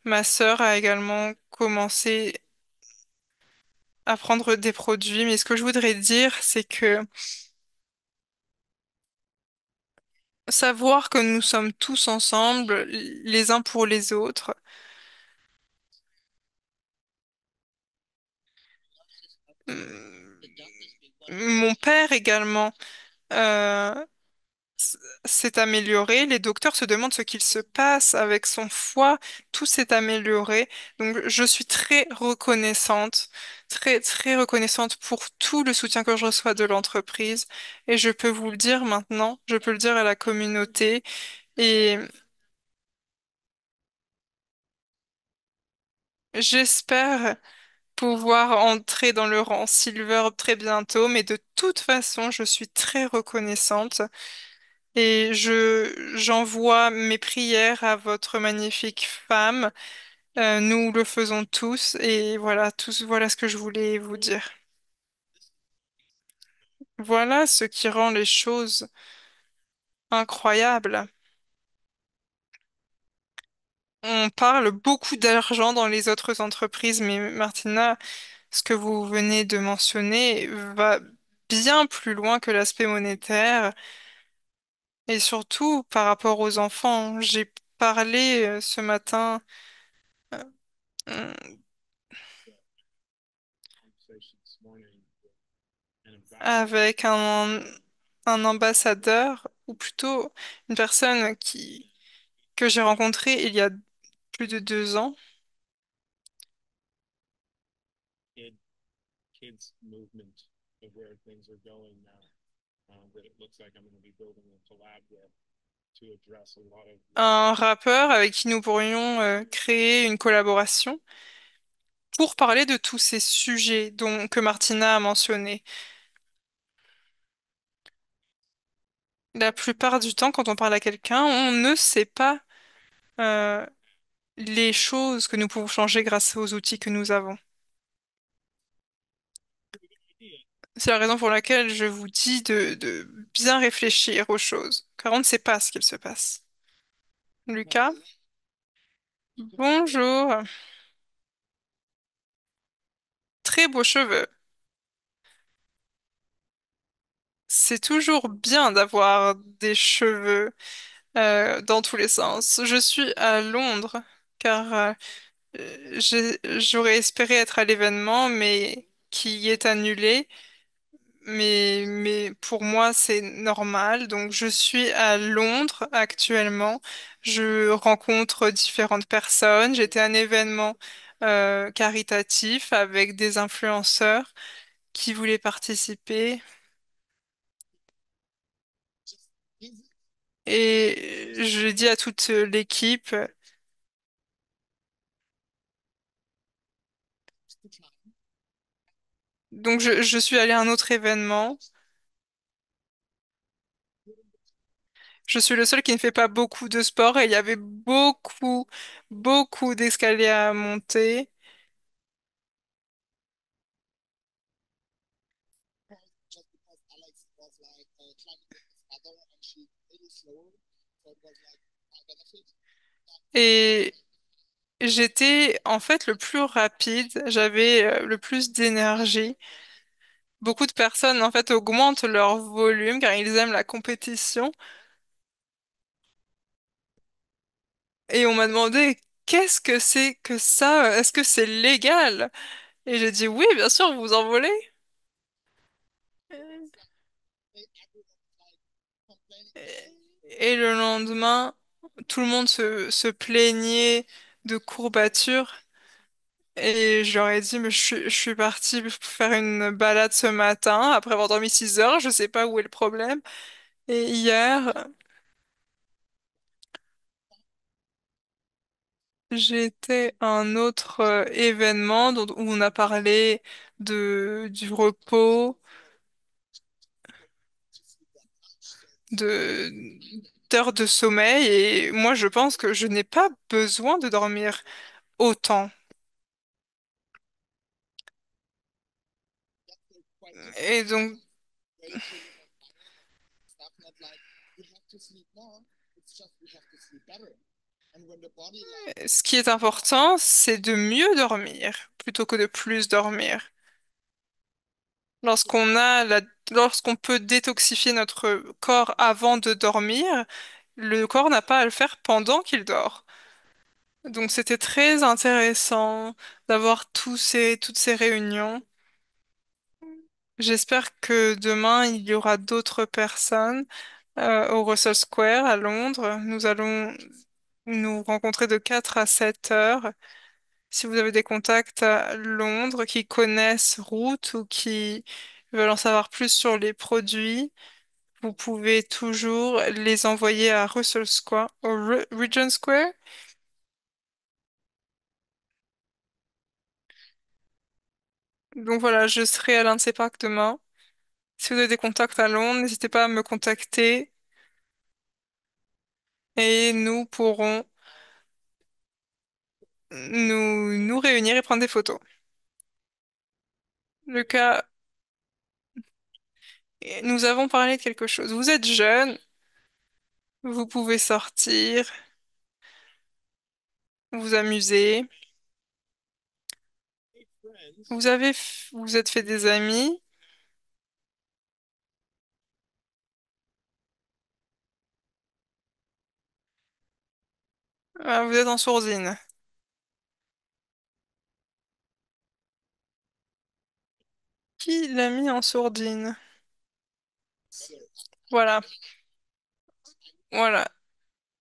Ma sœur a également commencé à prendre des produits. Mais ce que je voudrais dire, c'est que savoir que nous sommes tous ensemble, les uns pour les autres. Hum, Mon père également. euh, s'est amélioré. Les docteurs se demandent ce qu'il se passe avec son foie. Tout s'est amélioré. Donc, je suis très reconnaissante, très, très reconnaissante pour tout le soutien que je reçois de l'entreprise. Et je peux vous le dire maintenant, je peux le dire à la communauté. Et j'espère pouvoir entrer dans le rang Silver très bientôt. Mais de toute façon, je suis très reconnaissante. Et j'envoie mes prières à votre magnifique femme. Nous le faisons tous et voilà, voilà ce que je voulais vous dire. Voilà ce qui rend les choses incroyables. On parle beaucoup d'argent dans les autres entreprises, mais Martina, ce que vous venez de mentionner va bien plus loin que l'aspect monétaire et surtout par rapport aux enfants. J'ai parlé ce matin euh, avec un ambassadeur, ou plutôt une personne que j'ai rencontrée il y a plus de 2 ans. Un rappeur avec qui nous pourrions créer une collaboration pour parler de tous ces sujets que Martina a mentionnés. La plupart du temps, quand on parle à quelqu'un, on ne sait pas euh, les choses que nous pouvons changer grâce aux outils que nous avons. C'est la raison pour laquelle je vous dis de bien réfléchir aux choses, car on ne sait pas ce qu'il se passe. Lucas, bonjour. Très beaux cheveux. C'est toujours bien d'avoir des cheveux dans tous les sens. Je suis à Londres, car j'aurais espéré être à l'événement, mais qui est annulé. Mais pour moi, c'est normal. Donc, je suis à Londres actuellement. Je rencontre différentes personnes. J'étais à un événement caritatif avec des influenceurs qui voulaient participer. Et je dis à toute l'équipe, donc je suis allée à un autre événement. Je suis le seul qui ne fait pas beaucoup de sport et il y avait beaucoup d'escaliers à monter. Et j'étais en fait le plus rapide, j'avais le plus d'énergie. Beaucoup de personnes en fait augmentent leur volume car ils aiment la compétition. Et on m'a demandé qu'est-ce que c'est que ça? Est-ce que c'est légal? Et j'ai dit oui, bien sûr, vous en voulez. Et le lendemain, tout le monde se plaignait de courbatures. Et je leur ai dit, mais je suis partie faire une balade ce matin, après avoir dormi 6 heures, je sais pas où est le problème. Et hier, j'étais à un autre événement où on a parlé du repos, de, d'heures de sommeil, et moi je pense que je n'ai pas besoin de dormir autant. Et donc, ce qui est important, c'est de mieux dormir plutôt que de plus dormir. Lorsqu'on a lorsqu'on peut détoxifier notre corps avant de dormir, le corps n'a pas à le faire pendant qu'il dort. Donc c'était très intéressant d'avoir toutes ces réunions. J'espère que demain il y aura d'autres personnes au Russell Square à Londres. Nous allons nous rencontrer de 4 à 7 heures. Si vous avez des contacts à Londres qui connaissent Root ou qui veulent en savoir plus sur les produits, vous pouvez toujours les envoyer à Russell Square, au Regent Square. Donc voilà, je serai à l'un de ces parcs demain. Si vous avez des contacts à Londres, n'hésitez pas à me contacter et nous pourrons nous réunir et prendre des photos. Lucas, nous avons parlé de quelque chose. Vous êtes jeune, vous pouvez sortir. vous amuser. Vous êtes fait des amis. Vous êtes en sourdine. Qui l'a mis en sourdine? Voilà, voilà.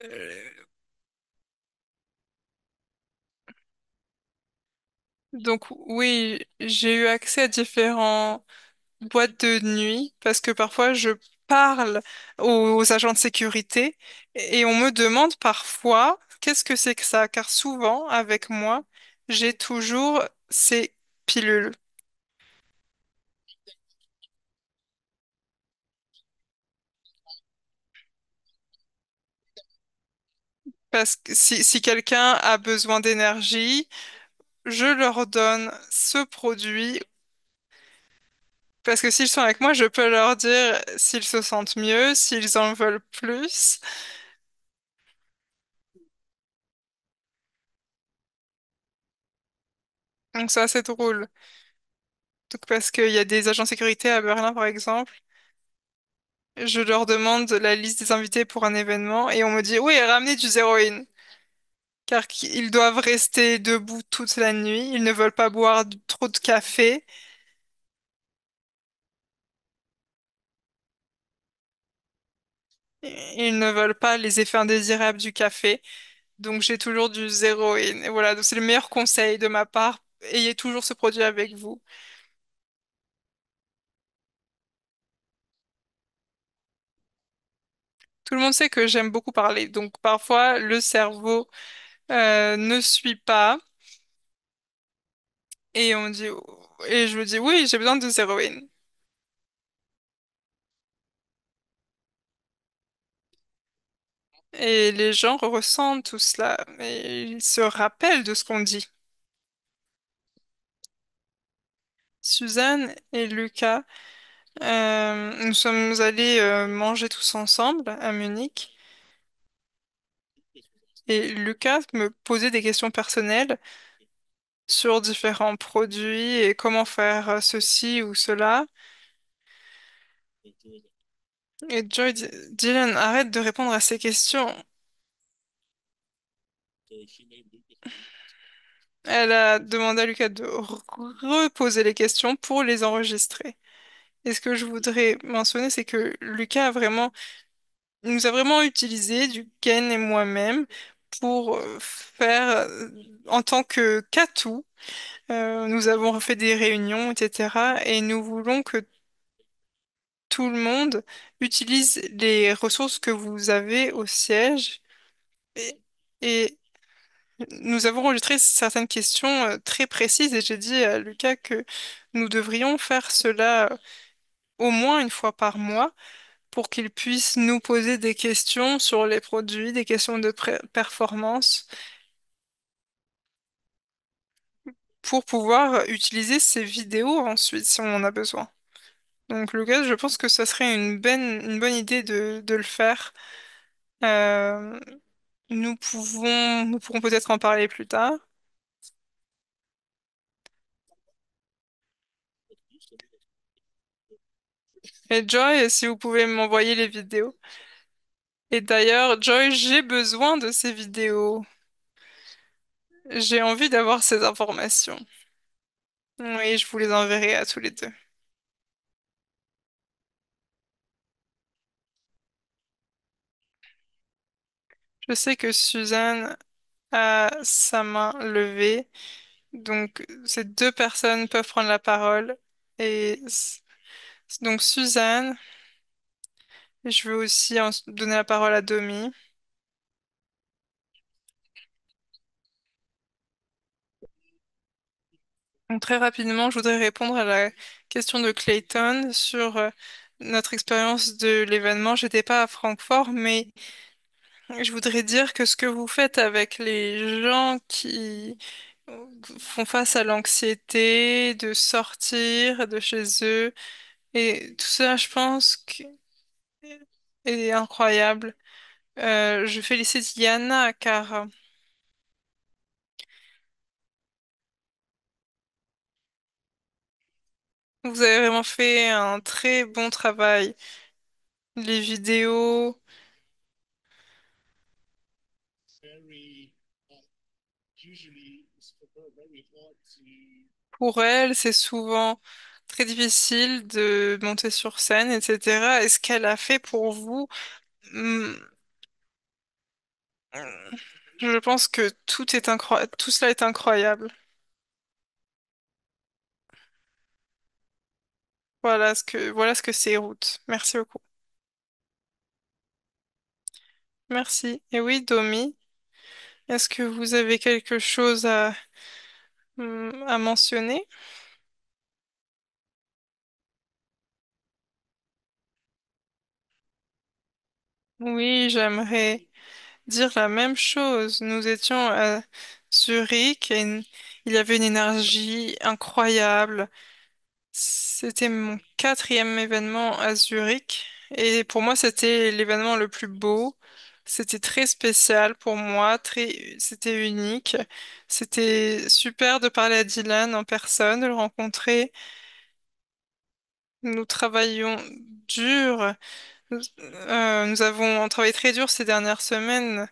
Euh, donc oui, j'ai eu accès à différents boîtes de nuit parce que parfois je parle aux agents de sécurité et on me demande parfois qu'est-ce que c'est que ça, car souvent avec moi, j'ai toujours ces pilules. Parce que si quelqu'un a besoin d'énergie, je leur donne ce produit parce que s'ils sont avec moi, je peux leur dire s'ils se sentent mieux, s'ils en veulent plus. Donc c'est assez drôle. Donc parce qu'il y a des agents de sécurité à Berlin, par exemple, je leur demande la liste des invités pour un événement et on me dit oui, ramenez du zéroïne. Car ils doivent rester debout toute la nuit, ils ne veulent pas boire trop de café, et ils ne veulent pas les effets indésirables du café. Donc j'ai toujours du zéroïne. Et voilà, donc c'est le meilleur conseil de ma part. Ayez toujours ce produit avec vous. Tout le monde sait que j'aime beaucoup parler, donc parfois le cerveau ne suit pas et on dit et je me dis oui, j'ai besoin de zéroïne. Et les gens ressentent tout cela, et ils se rappellent de ce qu'on dit. Suzanne et Lucas, nous sommes allés manger tous ensemble à Munich et Lucas me posait des questions personnelles sur différents produits et comment faire ceci ou cela. Et Dylan, arrête de répondre à ces questions. Elle a demandé à Lucas de reposer les questions pour les enregistrer. Et ce que je voudrais mentionner, c'est que Lucas nous a vraiment utilisé du Ken et moi-même pour faire, en tant que qu'atout, nous avons fait des réunions, etc. Et nous voulons que tout le monde utilise les ressources que vous avez au siège. Et, et nous avons enregistré certaines questions très précises et j'ai dit à Lucas que nous devrions faire cela au moins une fois par mois pour qu'il puisse nous poser des questions sur les produits, des questions de performance pour pouvoir utiliser ces vidéos ensuite si on en a besoin. Donc Lucas, je pense que ça serait une bonne idée de le faire. Euh, nous pourrons peut-être en parler plus tard. Et Joy, si vous pouvez m'envoyer les vidéos. Et d'ailleurs, Joy, j'ai besoin de ces vidéos. J'ai envie d'avoir ces informations. Oui, je vous les enverrai à tous les deux. Je sais que Suzanne a sa main levée, donc ces deux personnes peuvent prendre la parole. Et donc Suzanne, je veux aussi donner la parole à Domi. Donc, très rapidement, je voudrais répondre à la question de Clayton sur notre expérience de l'événement. J'étais pas à Francfort, mais je voudrais dire que ce que vous faites avec les gens qui font face à l'anxiété de sortir de chez eux et tout ça, je pense que est incroyable. Je félicite Yana car Vous avez vraiment fait un très bon travail. Les vidéos, pour elle, c'est souvent très difficile de monter sur scène, etc. Et ce qu'elle a fait pour vous, hmm, je pense que tout est incroyable, tout cela est incroyable. Voilà ce que c'est Ruth. Merci beaucoup. Merci. Et oui, Domi, est-ce que vous avez quelque chose à mentionner? Oui, j'aimerais dire la même chose. Nous étions à Zurich et il y avait une énergie incroyable. C'était mon quatrième événement à Zurich et pour moi c'était l'événement le plus beau. C'était très spécial pour moi, c'était unique. C'était super de parler à Dylan en personne, de le rencontrer. Nous travaillions dur. Nous avons travaillé très dur ces dernières semaines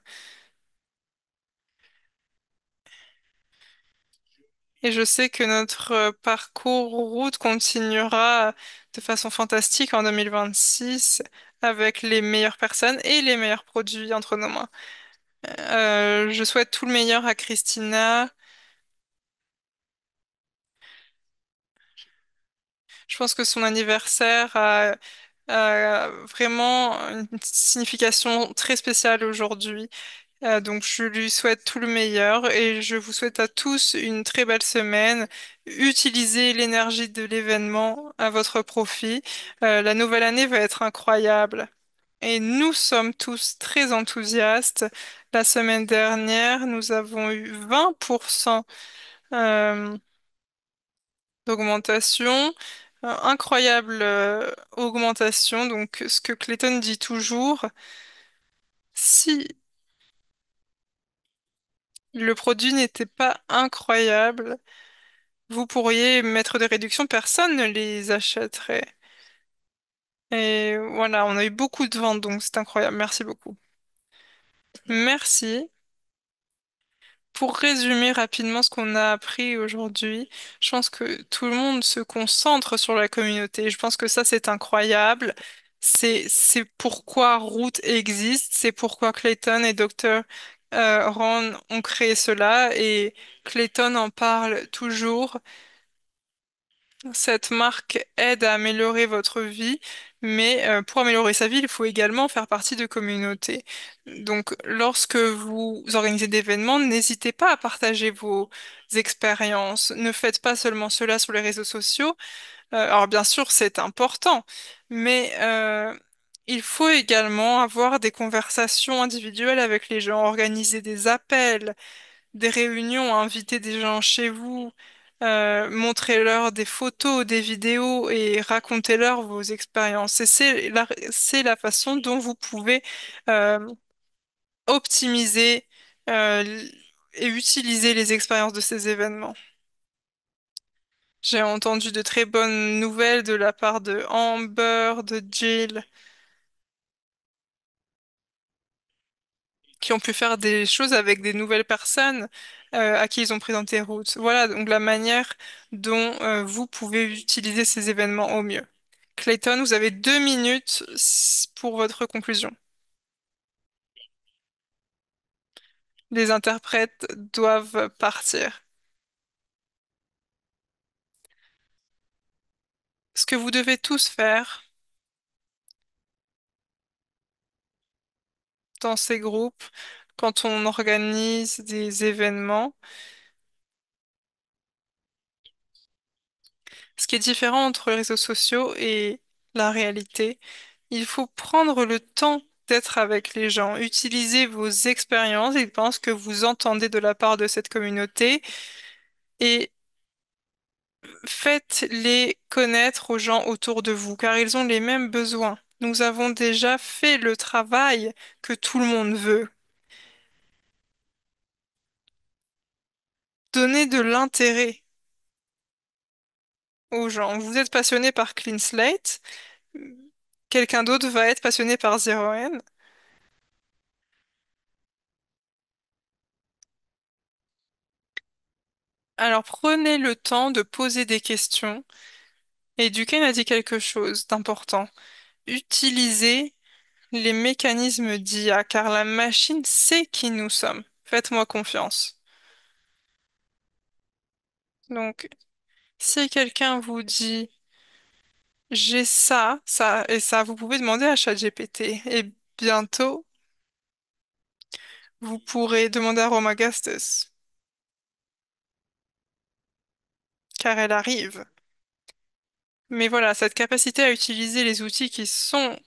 et je sais que notre parcours route continuera de façon fantastique en 2026 avec les meilleures personnes et les meilleurs produits entre nos mains. Je souhaite tout le meilleur à Christina. Je pense que son anniversaire a vraiment une signification très spéciale aujourd'hui. Donc je lui souhaite tout le meilleur et je vous souhaite à tous une très belle semaine. Utilisez l'énergie de l'événement à votre profit. La nouvelle année va être incroyable et nous sommes tous très enthousiastes. La semaine dernière, nous avons eu 20% euh, d'augmentation. Incroyable augmentation. Donc ce que Clayton dit toujours, si le produit n'était pas incroyable, vous pourriez mettre des réductions, personne ne les achèterait. Et voilà, on a eu beaucoup de ventes, donc c'est incroyable. Merci beaucoup. Merci. Pour résumer rapidement ce qu'on a appris aujourd'hui, je pense que tout le monde se concentre sur la communauté. Je pense que ça, c'est incroyable. C'est pourquoi Root existe, c'est pourquoi Clayton et Dr. Ron ont créé cela et Clayton en parle toujours. Cette marque aide à améliorer votre vie, mais pour améliorer sa vie, il faut également faire partie de communautés. Donc, lorsque vous organisez des événements, n'hésitez pas à partager vos expériences. Ne faites pas seulement cela sur les réseaux sociaux. Alors, bien sûr, c'est important, mais il faut également avoir des conversations individuelles avec les gens, organiser des appels des réunions, inviter des gens chez vous, montrez-leur des photos, des vidéos et racontez-leur vos expériences. Et c'est la façon dont vous pouvez euh, optimiser et utiliser les expériences de ces événements. J'ai entendu de très bonnes nouvelles de la part de Amber, de Jill, qui ont pu faire des choses avec des nouvelles personnes à qui ils ont présenté Roots. Voilà donc la manière dont vous pouvez utiliser ces événements au mieux. Clayton, vous avez 2 minutes pour votre conclusion. Les interprètes doivent partir. Ce que vous devez tous faire dans ces groupes, quand on organise des événements, ce qui est différent entre les réseaux sociaux et la réalité, il faut prendre le temps d'être avec les gens, utiliser vos expériences, ils pensent que vous entendez de la part de cette communauté et faites-les connaître aux gens autour de vous, car ils ont les mêmes besoins. Nous avons déjà fait le travail que tout le monde veut. Donnez de l'intérêt. aux gens. Vous êtes passionné par Clean Slate, quelqu'un d'autre va être passionné par Zero N. Alors prenez le temps de poser des questions. Et Duquesne a dit quelque chose d'important. Utilisez les mécanismes d'IA, car la machine sait qui nous sommes. Faites-moi confiance. Donc, si quelqu'un vous dit j'ai ça, ça et ça, vous pouvez demander à ChatGPT. Et bientôt, vous pourrez demander à Roma Gastes, car elle arrive. Mais voilà, cette capacité à utiliser les outils qui sont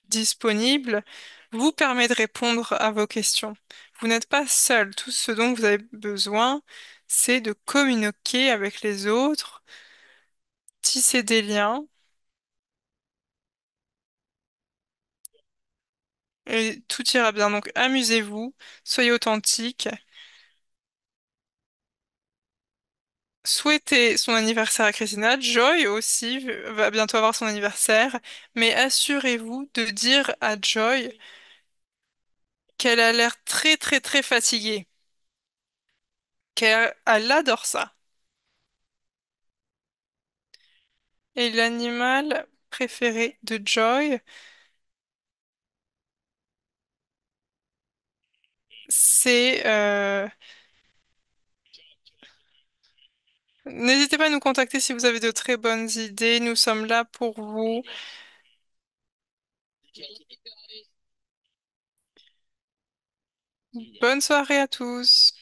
disponibles vous permet de répondre à vos questions. Vous n'êtes pas seul. Tout ce dont vous avez besoin, c'est de communiquer avec les autres, tisser des liens, et tout ira bien. Donc amusez-vous, soyez authentique. Souhaitez son anniversaire à Christina. Joy aussi va bientôt avoir son anniversaire, mais assurez-vous de dire à Joy qu'elle a l'air très très très fatiguée, qu'elle adore ça. Et l'animal préféré de Joy, c'est... N'hésitez pas à nous contacter si vous avez de très bonnes idées. Nous sommes là pour vous. Bonne soirée à tous.